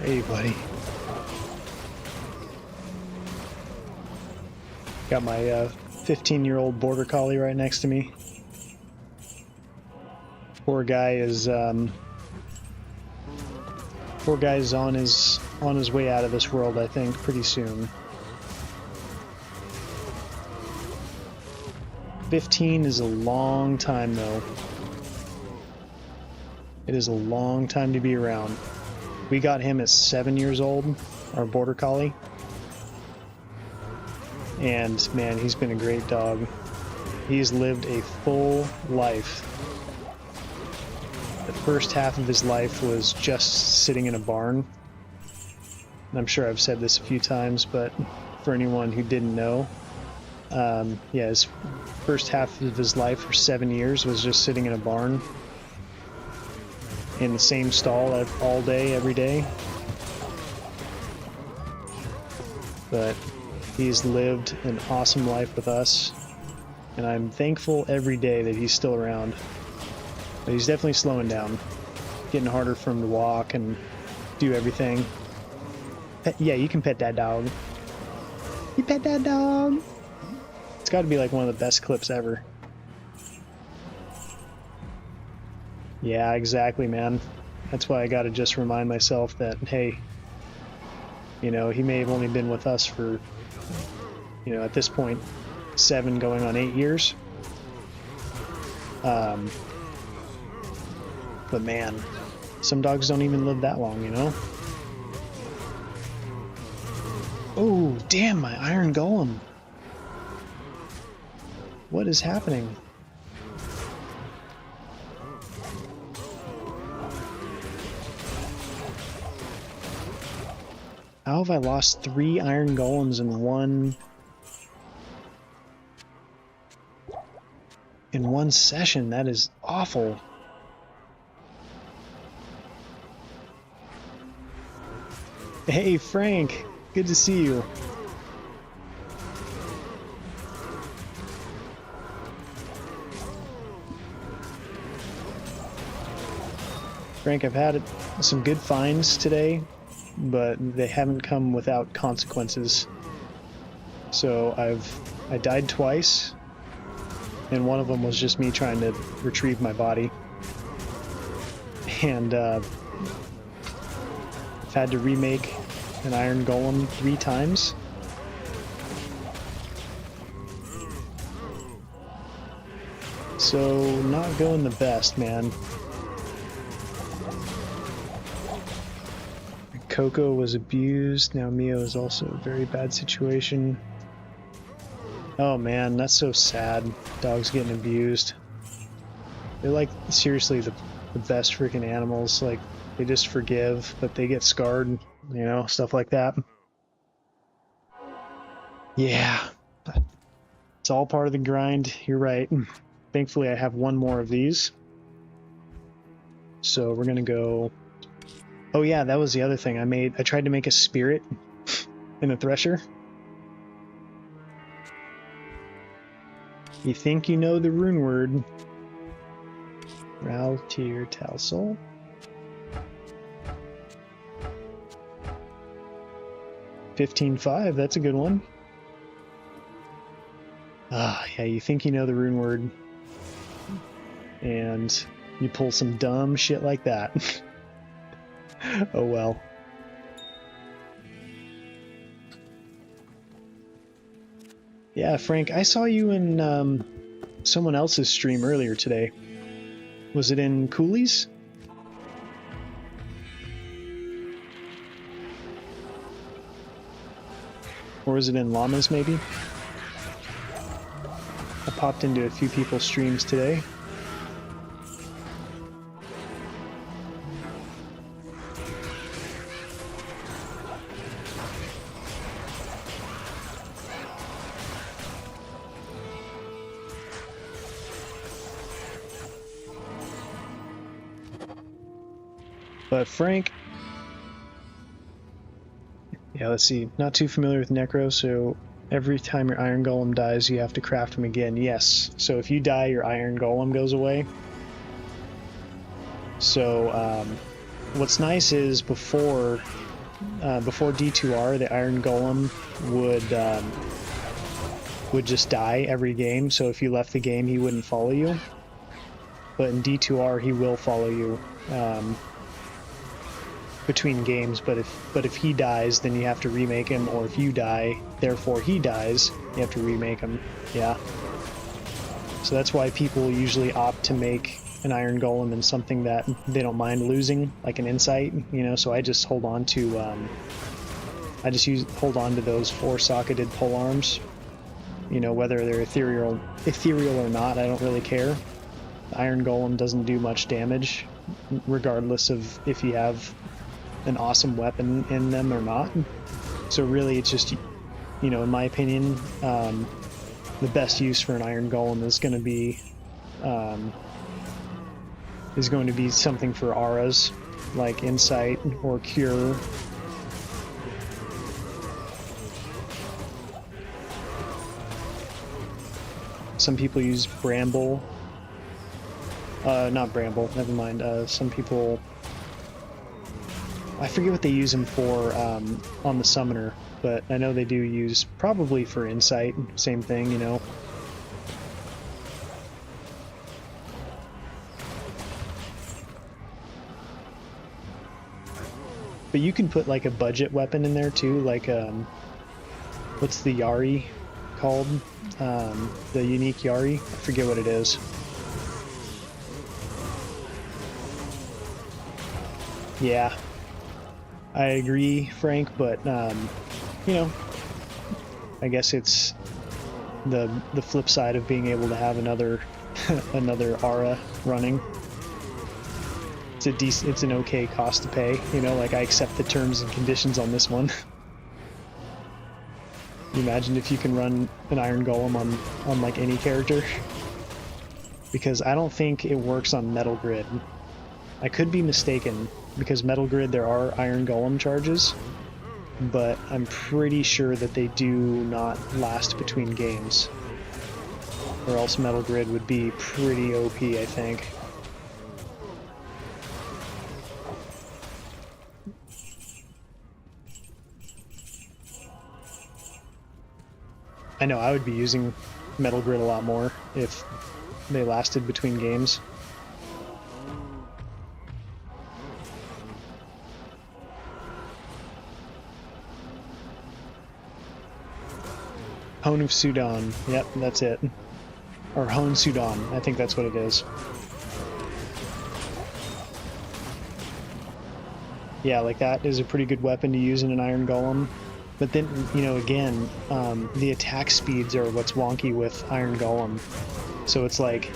Hey, buddy. Got my 15-year-old border collie right next to me. Poor guy is on his way out of this world, I think, pretty soon. 15 is a long time, though. It is a long time to be around. We got him at 7 years old, our border collie. And man, he's been a great dog. He's lived a full life. The first half of his life was just sitting in a barn. And I'm sure I've said this a few times, but for anyone who didn't know, yeah, his first half of his life for 7 years was just sitting in a barn in the same stall all day, every day. But he's lived an awesome life with us, and I'm thankful every day that he's still around. But he's definitely slowing down, getting harder for him to walk and do everything. Yeah, you can pet that dog. You pet that dog. It's got to be like one of the best clips ever. Yeah, exactly, man. That's why I got to just remind myself that, hey, you know, he may have only been with us for, you know, at this point, 7 going on 8 years. But man, some dogs don't even live that long, you know? Oh, damn, my iron golem. What is happening? How have I lost 3 iron golems in one session? That is awful. Hey Frank, good to see you. Frank, I've had some good finds today, but they haven't come without consequences. So I died twice, and one of them was just me trying to retrieve my body. And I've had to remake an iron golem 3 times. So not going the best, man. Coco was abused. Now Mio is also a very bad situation. Oh man, that's so sad. Dogs getting abused. They're like seriously the best freaking animals. Like they just forgive, but they get scarred, you know, stuff like that. Yeah, it's all part of the grind. You're right. Thankfully I have one more of these. So we're gonna go. Oh yeah, that was the other thing I tried to make a spirit in a thresher. You think you know the rune word. Raltier Talsol. $15.5, that's a good one. Ah, yeah, you think you know the rune word. And you pull some dumb shit like that. Oh well. Yeah, Frank, I saw you in someone else's stream earlier today. Was it in Coolies? Or was it in Llamas, maybe? I popped into a few people's streams today. But Frank, yeah, let's see, not too familiar with Necro, so every time your Iron Golem dies, you have to craft him again. Yes, so if you die, your Iron Golem goes away. So what's nice is before D2R, the Iron Golem would just die every game, so if you left the game, he wouldn't follow you. But in D2R, he will follow you between games, but if he dies, then you have to remake him, or if you die, therefore he dies, you have to remake him. Yeah. So that's why people usually opt to make an Iron Golem in something that they don't mind losing, like an Insight, you know, so I just hold on to hold on to those 4-socketed pole arms, you know, whether they're ethereal or not, I don't really care. The Iron Golem doesn't do much damage, regardless of if you have an awesome weapon in them or not. So really it's just, you know, in my opinion, the best use for an Iron Golem is going to be something for auras like Insight or Cure. Some people use Bramble. Not Bramble, never mind. Some people, I forget what they use them for on the Summoner, but I know they do use probably for Insight, same thing, you know. But you can put like a budget weapon in there too, like what's the Yari called? The unique Yari? I forget what it is. Yeah, I agree, Frank, but you know, I guess it's the flip side of being able to have another another aura running. It's an okay cost to pay, you know, like I accept the terms and conditions on this one. Imagine if you can run an Iron Golem on like any character. Because I don't think it works on Metal Grid. I could be mistaken, because Metal Grid there are Iron Golem charges, but I'm pretty sure that they do not last between games. Or else Metal Grid would be pretty OP, I think. I know, I would be using Metal Grid a lot more if they lasted between games. Hone of Sudan, yep, that's it. Or Hone Sudan, I think that's what it is. Yeah, like that is a pretty good weapon to use in an Iron Golem. But then, you know, again, the attack speeds are what's wonky with Iron Golem. So it's like,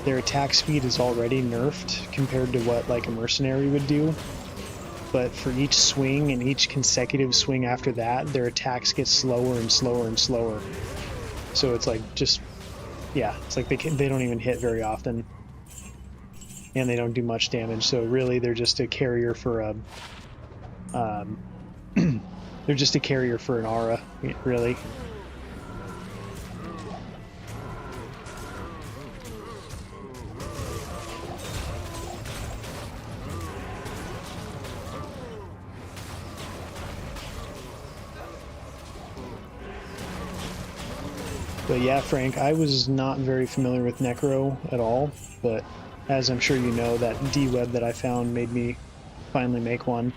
their attack speed is already nerfed compared to what, like, a Mercenary would do. But for each swing and each consecutive swing after that, their attacks get slower and slower and slower. So it's like, just, yeah, it's like they don't even hit very often. and they don't do much damage. So really, they're just a carrier for a. They're just a carrier for an aura, really. But yeah, Frank, I was not very familiar with Necro at all, but as I'm sure you know, that D-web that I found made me finally make one.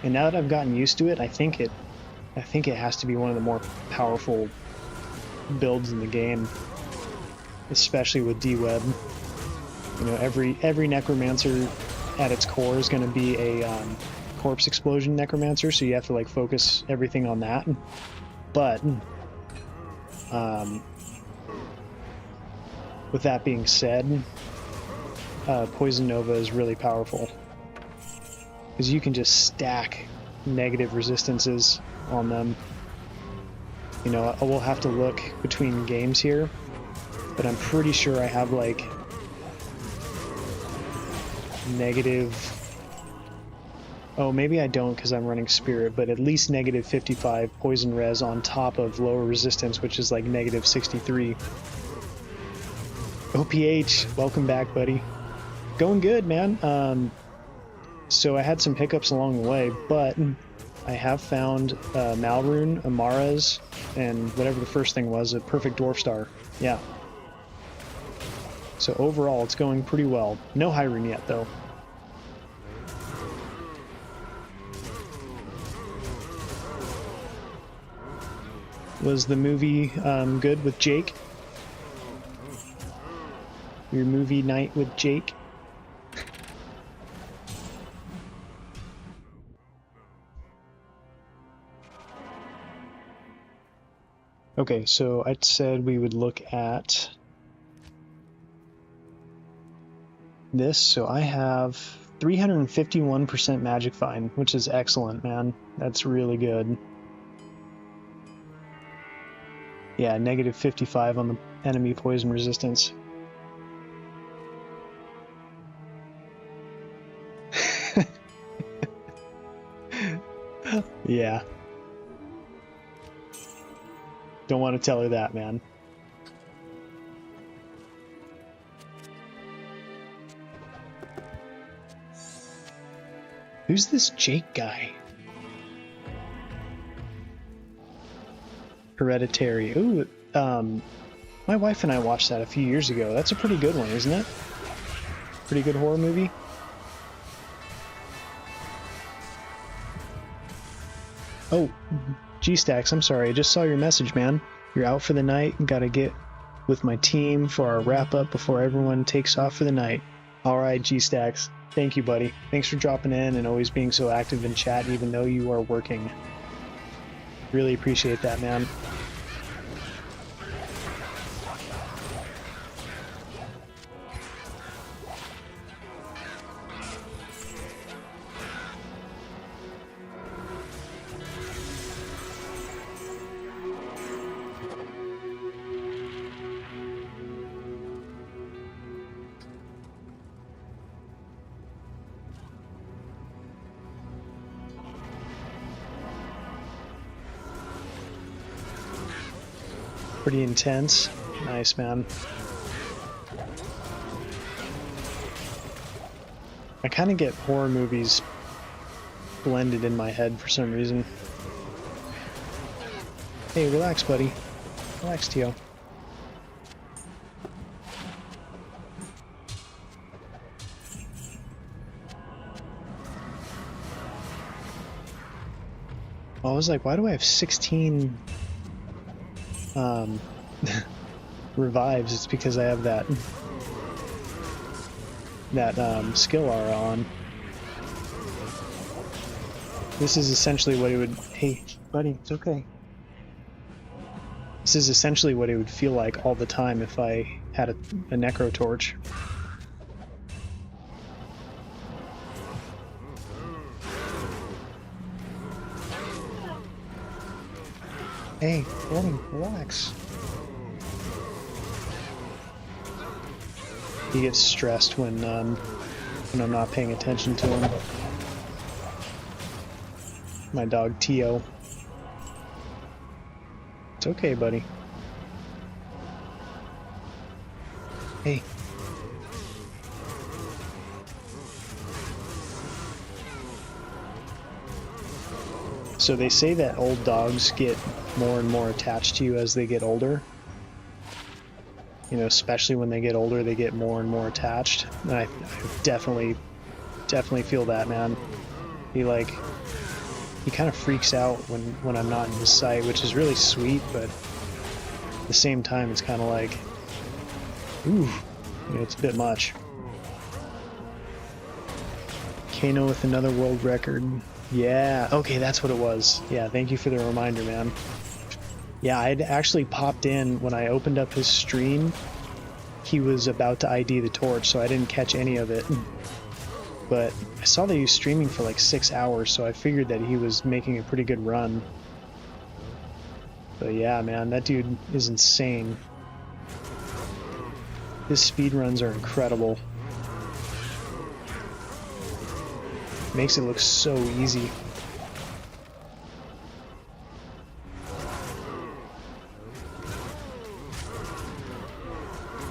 And now that I've gotten used to it, I think it has to be one of the more powerful builds in the game, especially with D-web. You know, every necromancer at its core is going to be a corpse explosion necromancer, so you have to like focus everything on that. But with that being said, Poison Nova is really powerful because you can just stack negative resistances on them. You know, I will have to look between games here, but I'm pretty sure I have like negative. Oh, maybe I don't because I'm running Spirit, but at least negative 55 poison res on top of lower resistance, which is like negative 63. OPH, welcome back, buddy. Going good, man. So I had some hiccups along the way, but I have found Malrune, Amara's, and whatever the first thing was, a perfect Dwarf Star. Yeah. So overall, it's going pretty well. No Hyrule yet, though. Was the movie good with Jake? Your movie night with Jake? Okay, so I said we would look at this. So I have 351% Magic Find, which is excellent, man. That's really good. Yeah, negative 55 on the enemy poison resistance. Yeah. Don't want to tell her that, man. Who's this Jake guy? Hereditary. Ooh, my wife and I watched that a few years ago. That's a pretty good one, isn't it? Pretty good horror movie. Oh, G-Stacks, I'm sorry. I just saw your message, man. You're out for the night. Gotta get with my team for our wrap-up before everyone takes off for the night. Alright, G-Stacks. Thank you, buddy. Thanks for dropping in and always being so active in chat even though you are working. Really appreciate that, man. Pretty intense. Nice, man. I kind of get horror movies blended in my head for some reason. Hey, relax, buddy. Relax, Tio. I was like, why do I have 16 revives? It's because I have that skill aura on. This is essentially what it would... Hey, buddy, it's okay. This is essentially what it would feel like all the time if I had a Necro torch. Hey, buddy, relax. He gets stressed when I'm not paying attention to him. My dog Tio. It's okay, buddy. Hey. So they say that old dogs get more and more attached to you as they get older. You know, especially when they get older, they get more and more attached. And I definitely feel that, man. He kind of freaks out when I'm not in his sight, which is really sweet, but at the same time, it's kind of like, ooh, you know, it's a bit much. Kano with another world record. Yeah, okay, that's what it was. Yeah, thank you for the reminder, man. Yeah, I'd actually popped in when I opened up his stream. He was about to ID the torch, so I didn't catch any of it. But I saw that he was streaming for like 6 hours, so I figured that he was making a pretty good run. But yeah, man, that dude is insane. His speed runs are incredible. Makes it look so easy.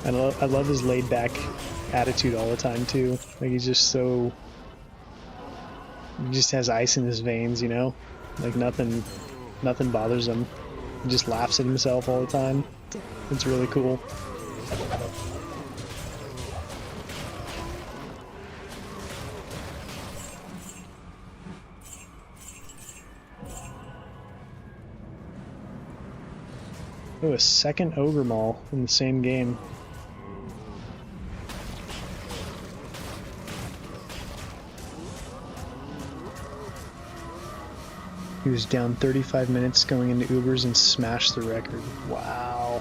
I love his laid-back attitude all the time too. Like he's just so, he just has ice in his veins, you know. Like nothing bothers him. He just laughs at himself all the time. It's really cool. Oh, a second Ogre Maul in the same game. He was down 35 minutes going into Ubers and smashed the record. Wow.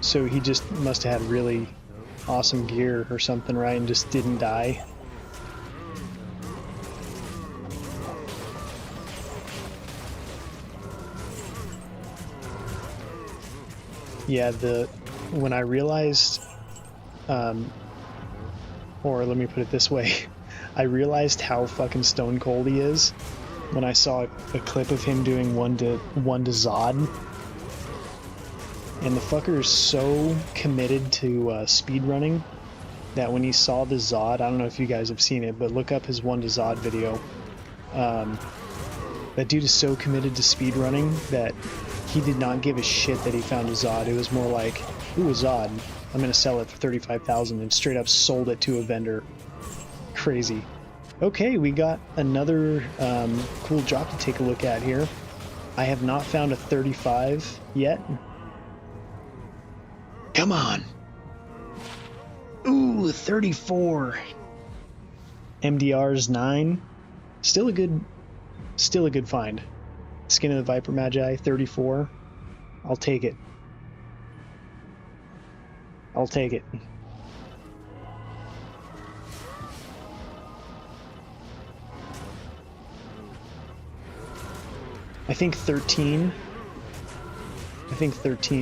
So he just must have had really awesome gear or something, right? And just didn't die. Yeah, when I realized, or let me put it this way, I realized how fucking stone cold he is when I saw a clip of him doing one to Zod, and the fucker is so committed to speedrunning that when he saw the Zod, I don't know if you guys have seen it, but look up his 1 to Zod video. That dude is so committed to speedrunning that he did not give a shit that he found a Zod. It was more like, ooh, a Zod, I'm gonna sell it for 35,000, and straight up sold it to a vendor. Crazy. Okay, we got another cool drop to take a look at here. I have not found a 35 yet. Come on. Ooh, 34. MDR's 9. Still a good find. Skin of the Viper Magi, 34. I'll take it. I'll take it. I think 13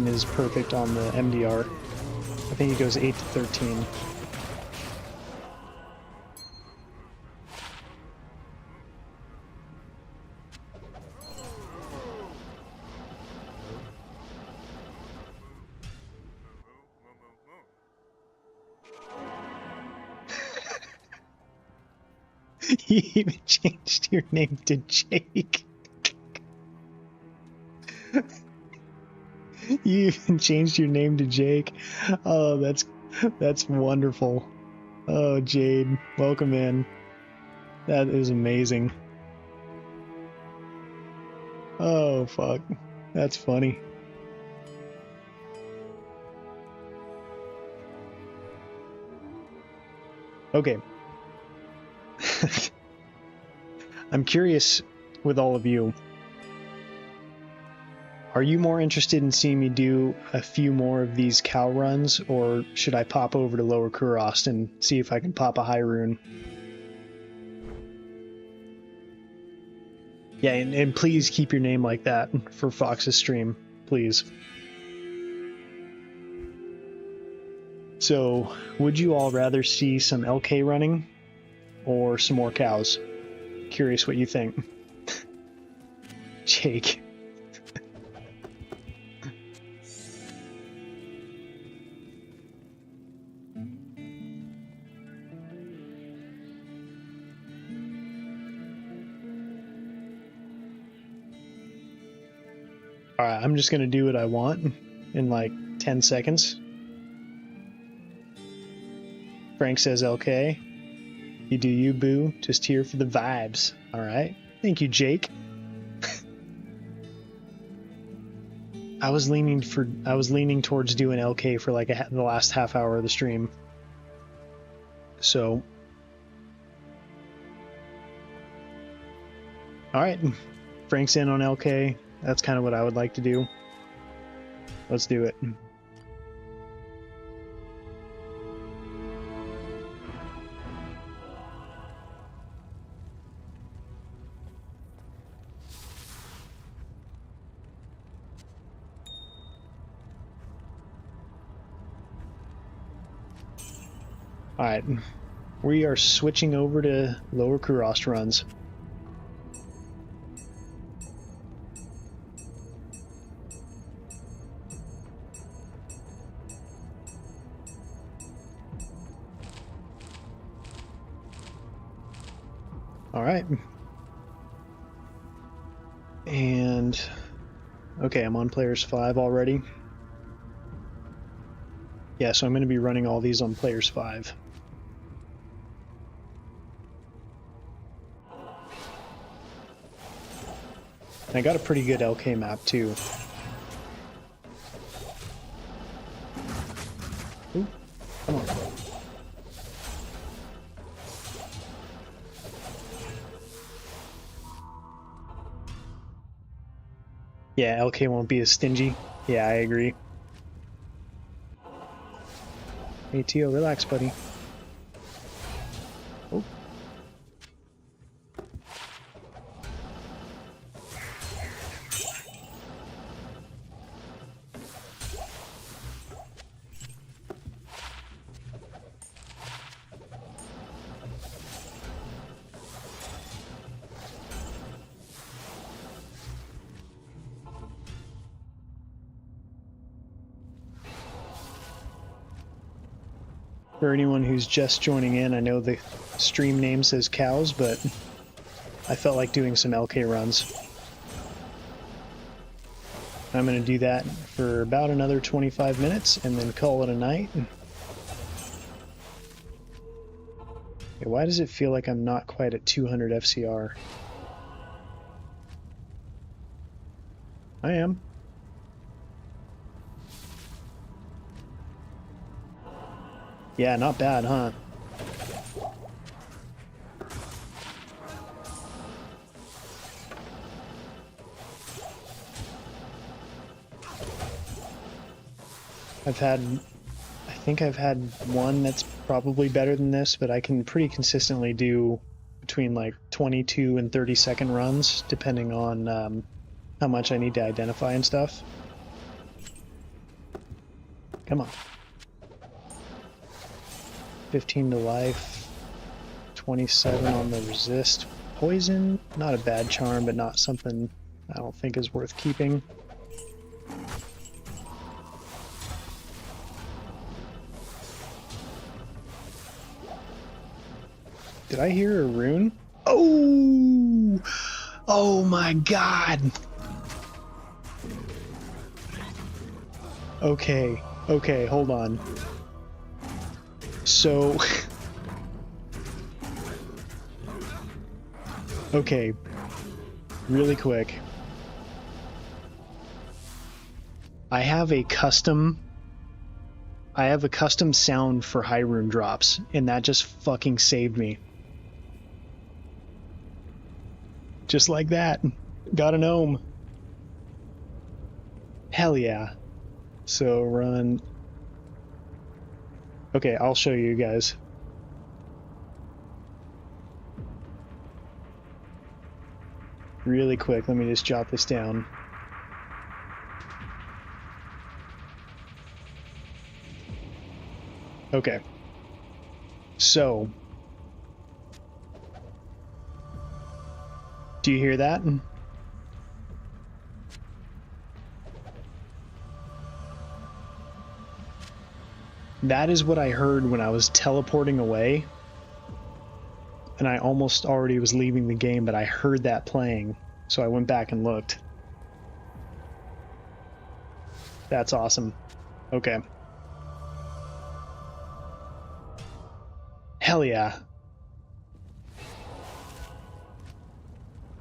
is perfect on the MDR. I think it goes 8 to 13. You even changed your name to Jake. You even changed your name to Jake. Oh, that's wonderful. Oh, Jade, welcome in. That is amazing. Oh, fuck. That's funny. Okay. I'm curious with all of you. Are you more interested in seeing me do a few more of these cow runs, or should I pop over to Lower Kurost and see if I can pop a high rune? Yeah, and please keep your name like that for Fox's stream, please. So, would you all rather see some LK running or some more cows? Curious what you think. Jake. Alright, I'm just gonna do what I want in like 10 seconds. Frank says LK. You do you, boo. Just here for the vibes. Alright. Thank you, Jake. I was leaning towards doing LK for like the last half hour of the stream. So. Alright. Frank's in on LK. That's kind of what I would like to do. Let's do it. Alright. We are switching over to lower Kurost runs. Alright. And okay, I'm on players 5 already. Yeah, so I'm going to be running all these on players 5. I got a pretty good LK map too. Ooh, come on. Yeah, LK won't be as stingy. Yeah, I agree. Hey, Tio, relax, buddy. Oh. For anyone who's just joining in, I know the stream name says cows, but I felt like doing some LK runs. I'm going to do that for about another 25 minutes and then call it a night. Okay, why does it feel like I'm not quite at 200 FCR? I am. Yeah, not bad, huh? I think I've had one that's probably better than this, but I can pretty consistently do between like 22 and 30-second runs, depending on how much I need to identify and stuff. Come on. 15 to life, 27 on the resist. Poison, not a bad charm, but not something I don't think is worth keeping. Did I hear a rune? Oh! Oh my god! Okay, okay, hold on. So... okay, really quick. I have a custom sound for high rune drops, and that just fucking saved me. Just like that. Got an ohm. Hell yeah. So run... Okay, I'll show you guys. really quick. Let me just jot this down. Okay. So, do you hear that? That is what I heard when I was teleporting away. And I almost already was leaving the game, but I heard that playing. So I went back and looked. That's awesome. Okay. Hell yeah.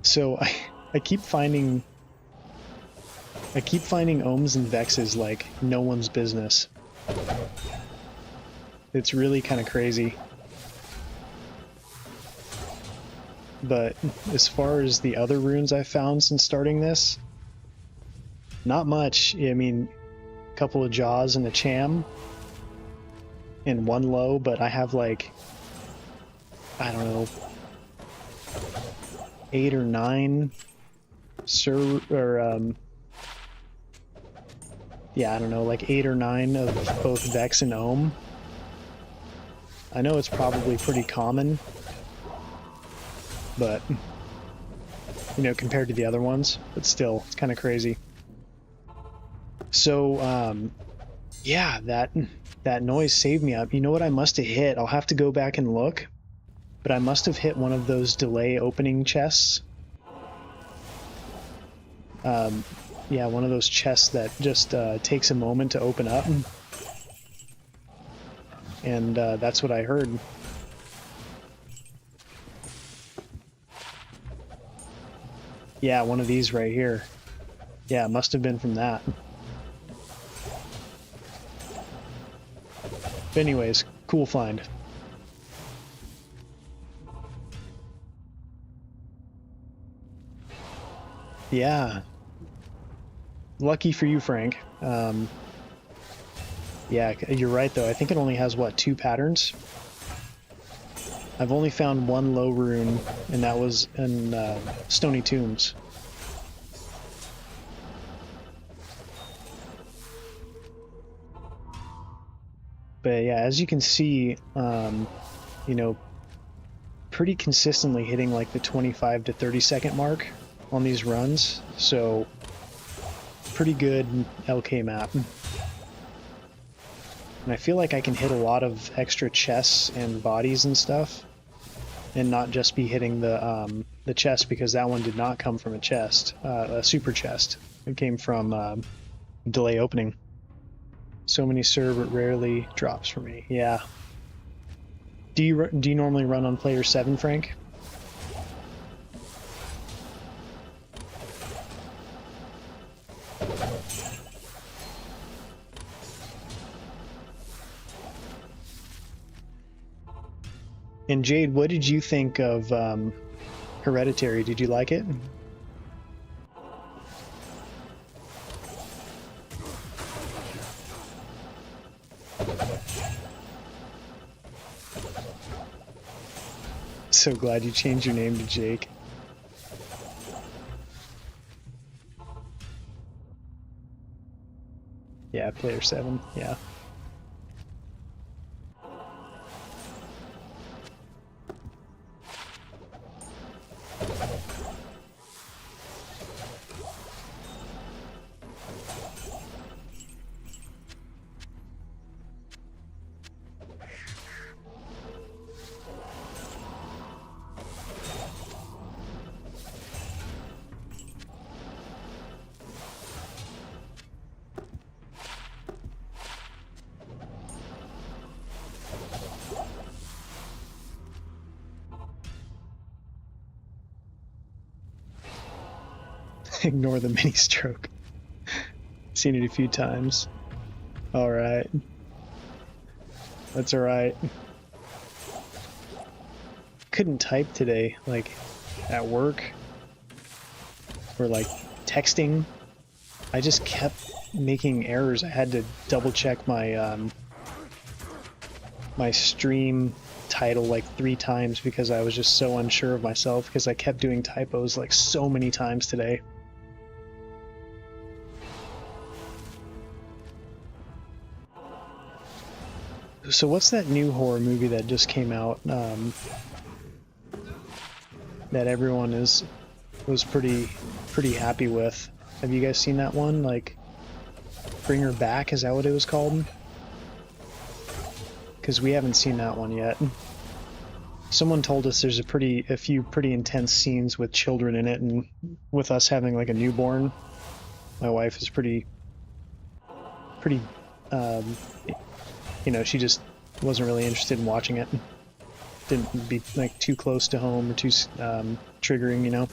So I keep finding ohms and vexes like no one's business. It's really kind of crazy. But as far as the other runes I've found since starting this, not much. I mean, a couple of jaws and a cham and one low, but I have like, I don't know, 8 or 9 yeah, I don't know, like 8 or 9 of both Vex and Ohm. I know it's probably pretty common, but, you know, compared to the other ones, but still, it's kind of crazy. So, yeah, that noise saved me up. You know what I must have hit? I'll have to go back and look, but I must have hit one of those delay opening chests. Yeah, one of those chests that just takes a moment to open up. And that's what I heard. Yeah, one of these right here. Yeah, it must have been from that. But anyways, cool find. Yeah. Lucky for you, Frank. Yeah, you're right though. I think it only has, what, 2 patterns? I've only found 1 low rune, and that was in Stony Tombs. But yeah, as you can see, you know, pretty consistently hitting like the 25 to 30 second mark on these runs, so pretty good LK map. And I feel like I can hit a lot of extra chests and bodies and stuff, and not just be hitting the chest, because that one did not come from a chest, a super chest. It came from delay opening. So many serve, it rarely drops for me. Yeah. Do you normally run on player 7, Frank? And Jade, what did you think of Hereditary? Did you like it? So glad you changed your name to Jake. Yeah, player 7, yeah. Ignore the mini stroke. Seen it a few times. Alright. That's alright. Couldn't type today, like, at work. Or, like, texting. I just kept making errors. I had to double check my, my stream title like 3 times because I was just so unsure of myself because I kept doing typos like so many times today. So what's that new horror movie that just came out that everyone was pretty happy with? Have you guys seen that one? Like Bring Her Back, is that what it was called? Because we haven't seen that one yet. Someone told us there's a few pretty intense scenes with children in it, and with us having like a newborn, my wife is pretty you know, she just wasn't really interested in watching it. Didn't be like too close to home or too triggering, you know.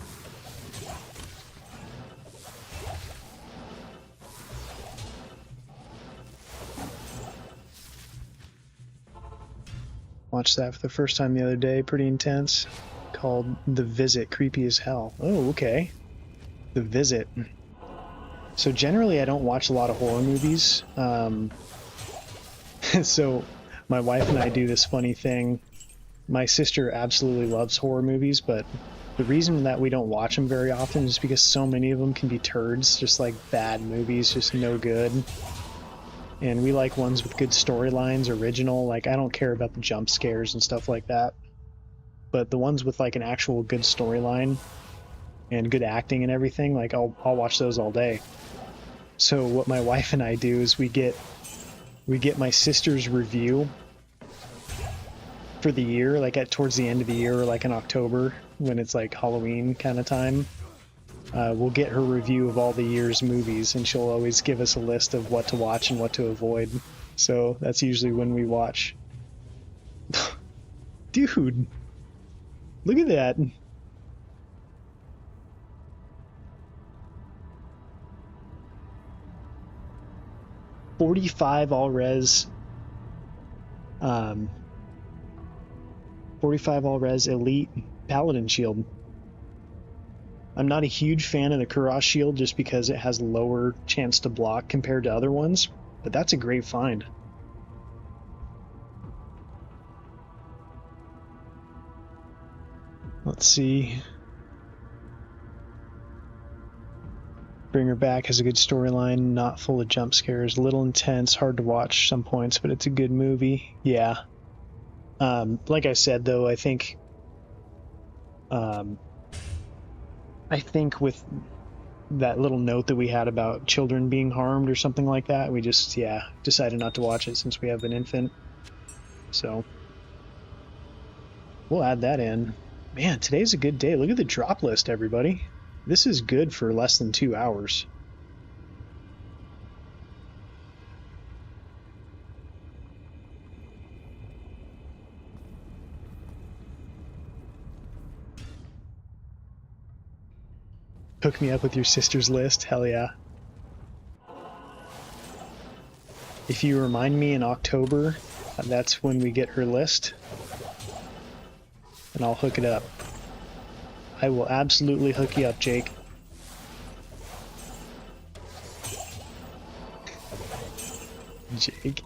Watched that for the first time the other day, pretty intense. Called The Visit, creepy as hell. Oh, okay. The Visit. So generally I don't watch a lot of horror movies. So my wife and I do this funny thing. My sister absolutely loves horror movies, but the reason that we don't watch them very often is because so many of them can be turds, just like bad movies, just no good. And we like ones with good storylines, original. Like, I don't care about the jump scares and stuff like that, but the ones with like an actual good storyline and good acting and everything, like I'll watch those all day. So what my wife and I do is we get my sister's review for the year, like towards the end of the year, or like in October when it's like Halloween kind of time. We'll get her review of all the year's movies, and she'll always give us a list of what to watch and what to avoid. So that's usually when we watch. Dude, look at that. .45 all-res, 45 all-res elite paladin shield. I'm not a huge fan of the Kurosh shield just because it has lower chance to block compared to other ones, but that's a great find. Let's see. Bring Her Back has a good storyline, not full of jump scares, a little intense, hard to watch some points, but it's a good movie. Yeah. Like I said, though, I think with that little note that we had about children being harmed or something like that, we just, decided not to watch it since we have an infant. So we'll add that in. Man, today's a good day. Look at the drop list, everybody. This is good for less than 2 hours. Hook me up with your sister's list. Hell yeah. If you remind me in October, that's when we get her list, and I'll hook it up. I will absolutely hook you up, Jake. Jake.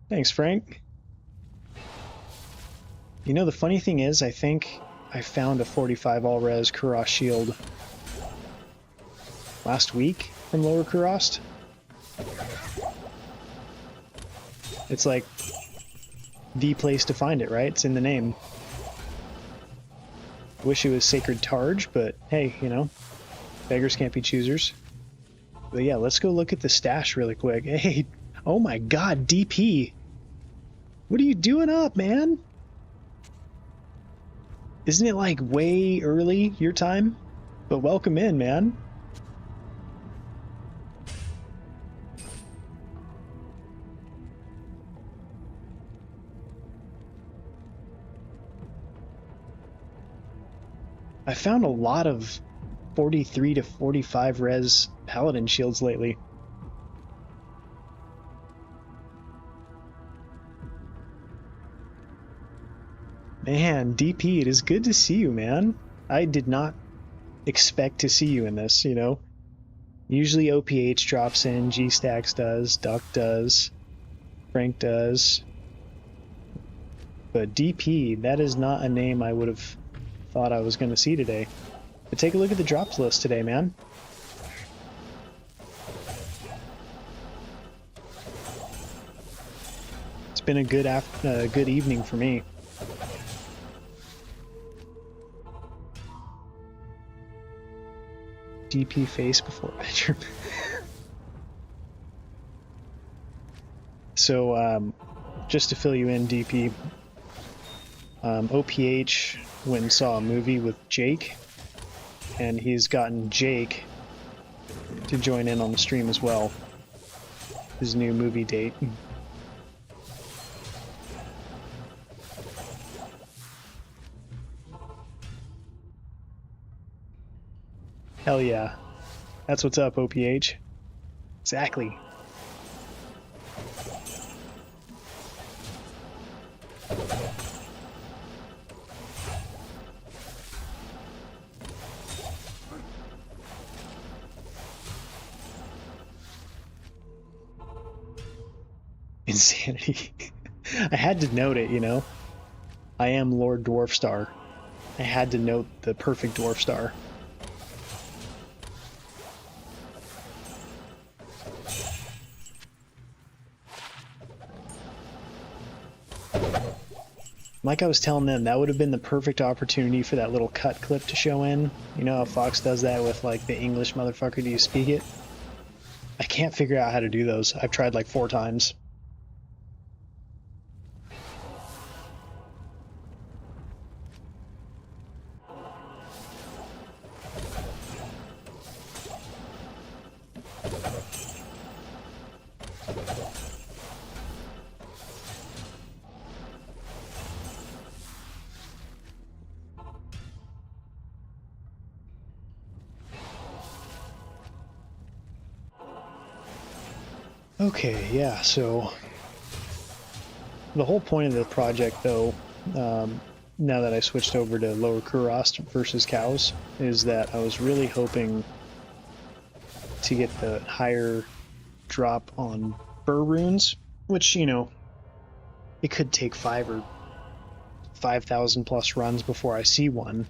Thanks, Frank. You know, the funny thing is, I think I found a 45 all-res Kurosh shield last week from Lower Kurost. It's like the place to find it, right? It's in the name. Wish it was Sacred Targe, but hey, you know, beggars can't be choosers. But yeah, let's go look at the stash really quick. Hey, oh my god, DP. What are you doing up, man? Isn't it like way early your time? But welcome in, man. I found a lot of 43 to 45 res paladin shields lately. Man, DP, it is good to see you, man. I did not expect to see you in this, you know. Usually OPH drops in, G-Stacks does, Duck does, Frank does. But DP, that is not a name I would have thought I was going to see today. But take a look at the drops list today, man. It's been a good evening for me. DP face before bedroom. So, just to fill you in, DP, OPH went and saw a movie with Jake, and he's gotten Jake to join in on the stream as well. His new movie date. Hell yeah. That's what's up, OPH. Exactly. Insanity. I had to note it, you know. I am Lord Dwarfstar. I had to note the perfect Dwarf Star. Like I was telling them, that would have been the perfect opportunity for that little cut clip to show in. You know how Fox does that with like the English motherfucker, do you speak it? I can't figure out how to do those. I've tried like 4 times. Okay, yeah, so the whole point of the project, though, now that I switched over to lower Kurost versus cows, is that I was really hoping to get the higher drop on burr runes, which, you know, it could take 5,000 plus runs before I see one,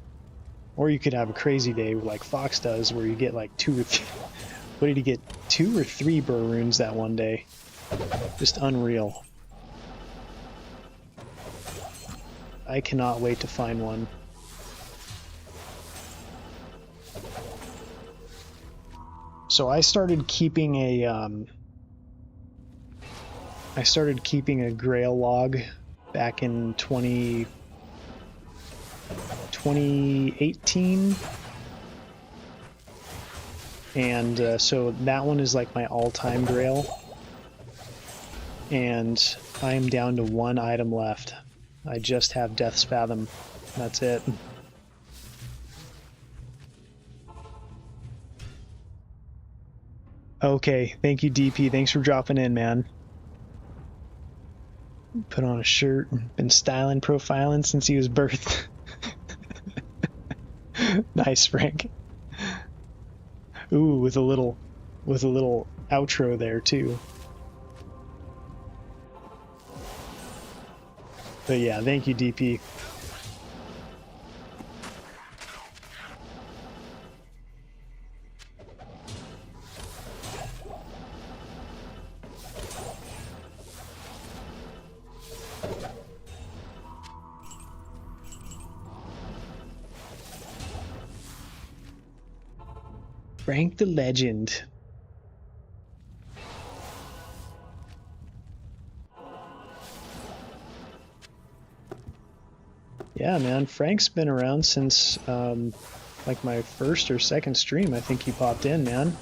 or you could have a crazy day like Fox does, where you get like 2 or 3. What did he get? 2 or 3 burr runes that one day? Just unreal. I cannot wait to find one. So I started keeping a Grail log back in 2018. And so that one is like my all-time Grail. And I am down to 1 item left. I just have Death's Fathom. That's it. Okay, thank you, DP. Thanks for dropping in, man. Put on a shirt. Been styling, profiling since he was birthed. Nice, Frank. Ooh, with a little outro there too. But yeah, thank you, DP. Frank the Legend. Yeah, man, Frank's been around since like my first or second stream. I think he popped in, man.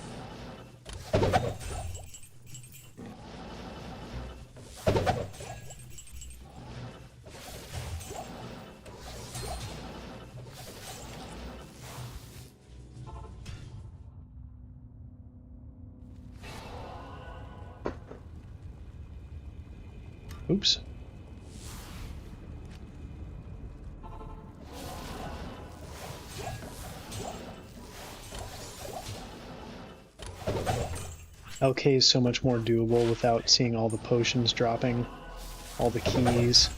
Oops. LK is so much more doable without seeing all the potions dropping, all the keys.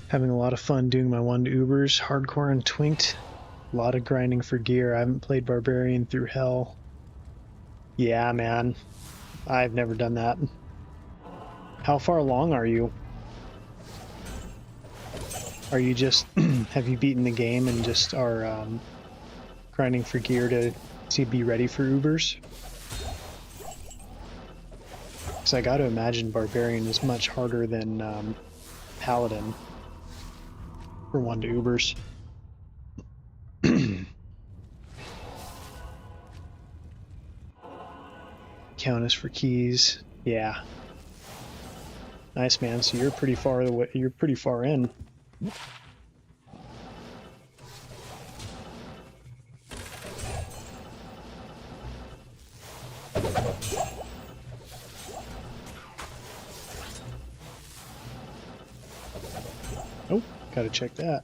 Having a lot of fun doing my 1 to Ubers, hardcore and twinked. A lot of grinding for gear. I haven't played Barbarian through hell. Yeah, man. I've never done that. How far along are you? Are you just... have you beaten the game and just are grinding for gear to be ready for Ubers? Because I gotta imagine Barbarian is much harder than Paladin for 1 to Ubers. Count us for keys. Yeah. Nice, man. So you're pretty far away. You're pretty far in. Oh, gotta check that.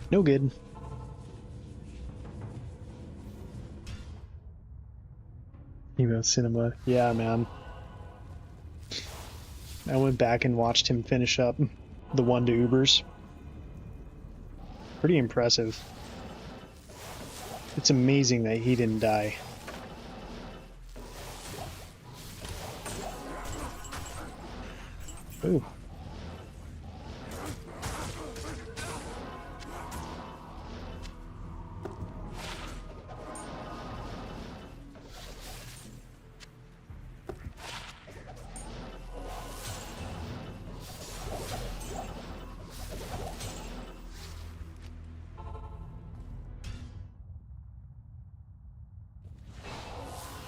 No good. Emo Cinema. Yeah, man. I went back and watched him finish up the 1 to Ubers. Pretty impressive. It's amazing that he didn't die. Ooh.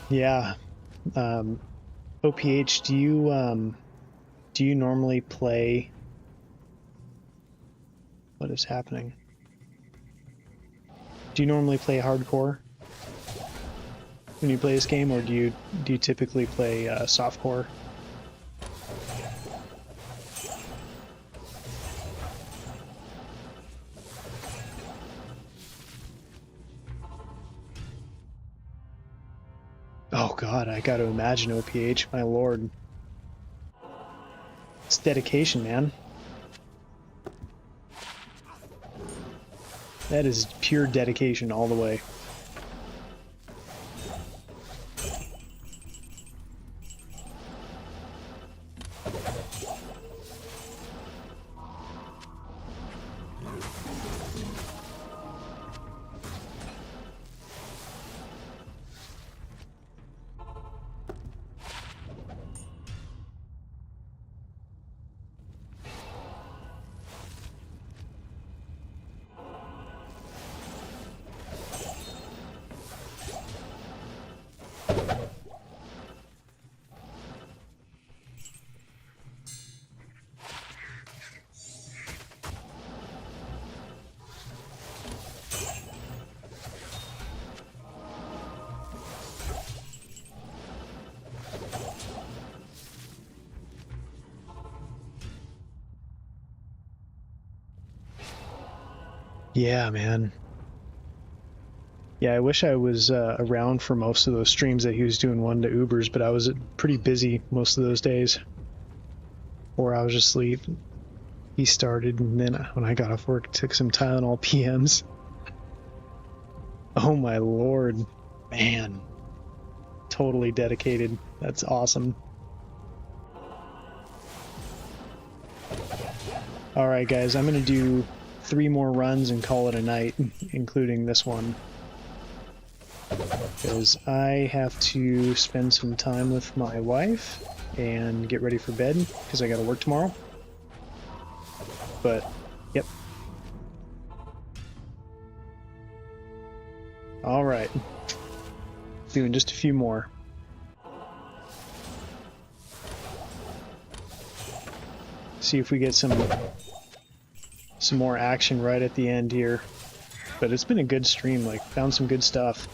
Yeah. OPH, do you normally play... What is happening? Do you normally play hardcore when you play this game, or do you typically play softcore? Oh god, I gotta imagine OPH, my lord. It's dedication, man. That is pure dedication all the way. Yeah, man. Yeah, I wish I was around for most of those streams that he was doing 1 to Ubers, but I was pretty busy most of those days. Or I was asleep. He started, and then when I got off work, took some Tylenol PMs. Oh my lord. Man. Totally dedicated. That's awesome. Alright guys, I'm gonna do 3 more runs and call it a night, including this one. Because I have to spend some time with my wife and get ready for bed, because I gotta work tomorrow. But, yep. Alright. Doing just a few more. See if we get some more action right at the end here. But it's been a good stream, like, found some good stuff.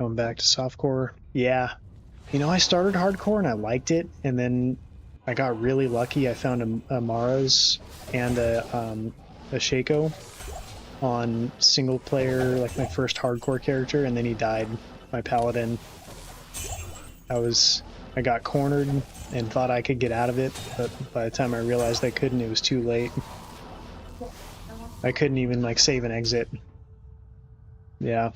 Going back to softcore. Yeah. You know, I started hardcore and I liked it, and then I got really lucky. I found a Mara's and a Shaco on single player, like my first hardcore character, and then he died, my paladin. I got cornered and thought I could get out of it, but by the time I realized I couldn't, it was too late. I couldn't even like save and exit. Yeah.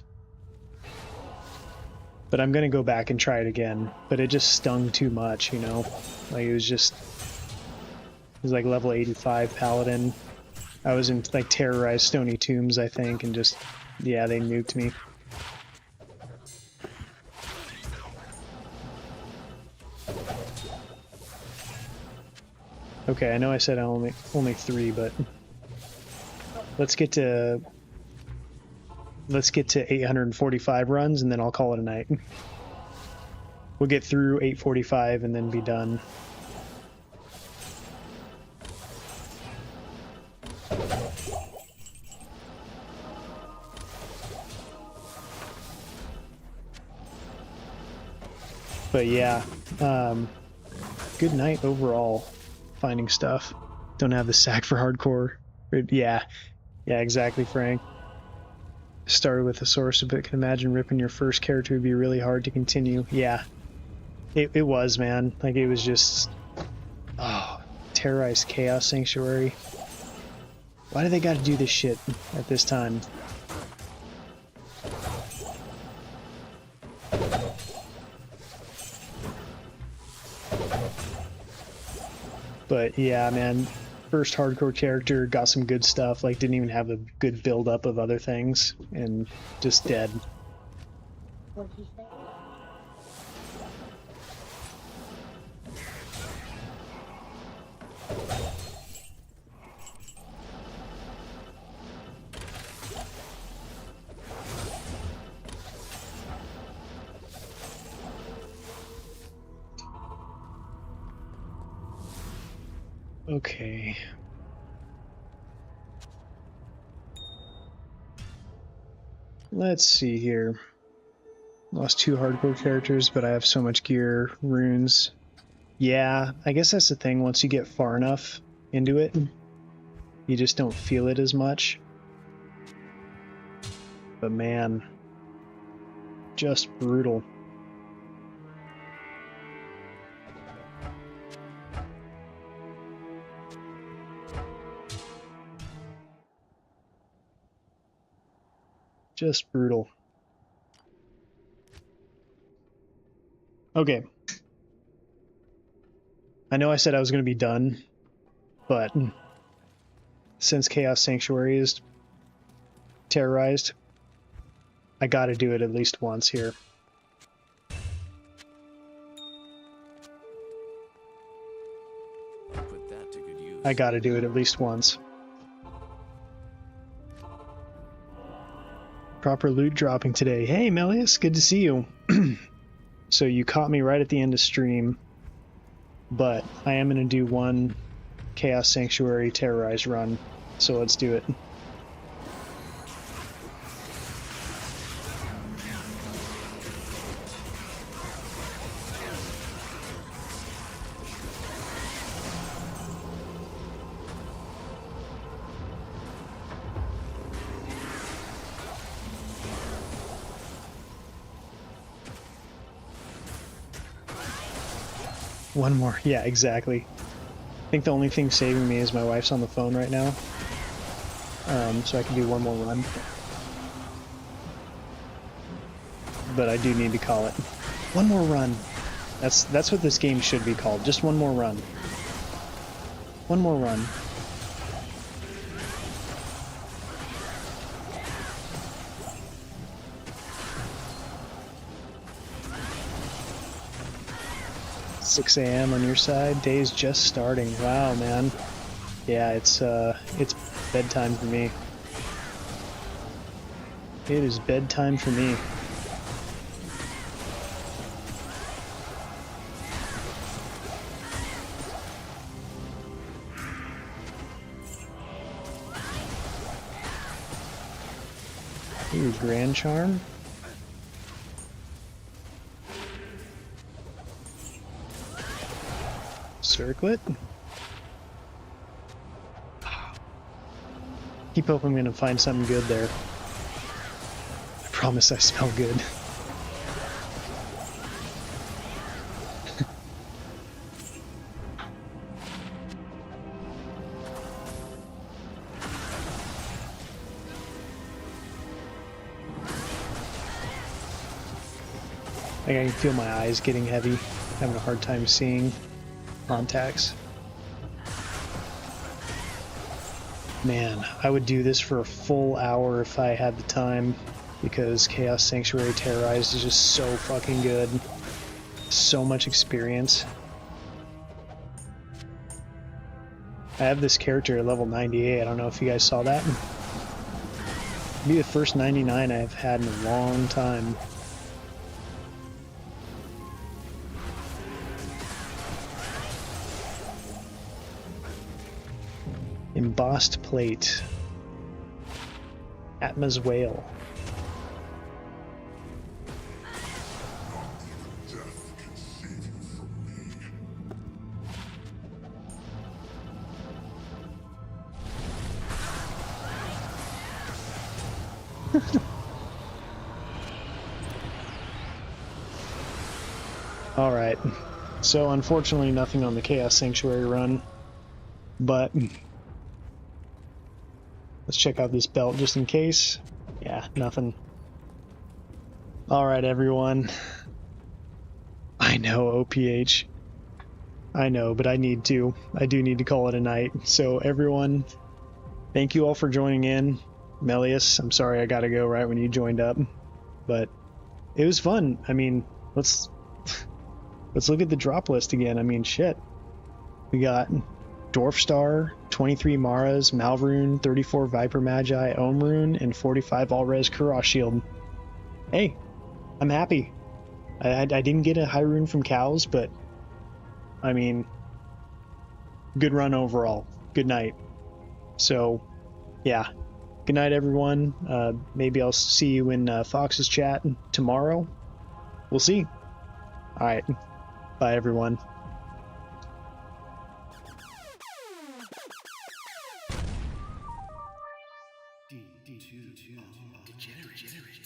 But I'm gonna go back and try it again, but it just stung too much, you know? Like it was like level 85 paladin. I was in like terrorized stony tombs, I think, and just, yeah, they nuked me. Okay, I know I said only 3, but let's get to 845 runs and then I'll call it a night. We'll get through 845 and then be done. But yeah, good night overall. Finding stuff. Don't have the sack for hardcore. Yeah, exactly, Frank. Started with a source, but can imagine ripping your first character would be really hard to continue. Yeah, it was, man. Like it was just, oh, terrorized Chaos Sanctuary. Why do they got to do this shit at this time? But yeah, man, first hardcore character, got some good stuff, like didn't even have a good build up of other things, and just dead. What'd he say? Okay. Let's see here. Lost 2 hardcore characters, but I have so much gear, runes. Yeah, I guess that's the thing. Once you get far enough into it, you just don't feel it as much. But man, just brutal. Just brutal. Okay. I know I said I was going to be done, but since Chaos Sanctuary is terrorized, I gotta do it at least once here. Put that to good use. I gotta do it at least once. Proper loot dropping today. Hey, Melius, good to see you. So you caught me right at the end of stream, but I am going to do one Chaos Sanctuary Terrorized run, so let's do it. One more. Yeah, exactly. I think the only thing saving me is my wife's on the phone right now. So I can do one more run. But I do need to call it. One more run. That's what this game should be called. Just one more run. One more run. $6 a.m. on your side. Day's just starting. Wow, man. Yeah, it's bedtime for me. It is bedtime for me. Ooh, Grand Charm. circlet. Keep hoping I'm gonna find something good there. I promise I smell good. I can feel my eyes getting heavy, having a hard time seeing contacts. Man, I would do this for a full hour if I had the time, because Chaos Sanctuary Terrorized is just so fucking good. So much experience. I have this character at level 98, I don't know if you guys saw that. It'll be the first 99 I've had in a long time. Embossed plate. Atma's whale. Alright, so unfortunately nothing on the Chaos Sanctuary run, but let's check out this belt just in case. Yeah, nothing. Alright everyone. I know, OPH. I know, but I need to. I do need to call it a night. So everyone, thank you all for joining in. Melius, I'm sorry I gotta go right when you joined up. But it was fun. I mean, let's look at the drop list again. I mean, shit. We got Dwarfstar, 23 Maras, Malrune, 34 Viper Magi, Omrune, and 45 All-Res Kurosh Shield. Hey, I'm happy. I didn't get a high rune from cows, but I mean, good run overall. Good night. So, yeah. Good night, everyone. Maybe I'll see you in Fox's chat tomorrow. We'll see. All right. Bye, everyone. D2R Degenerates. Degenerates.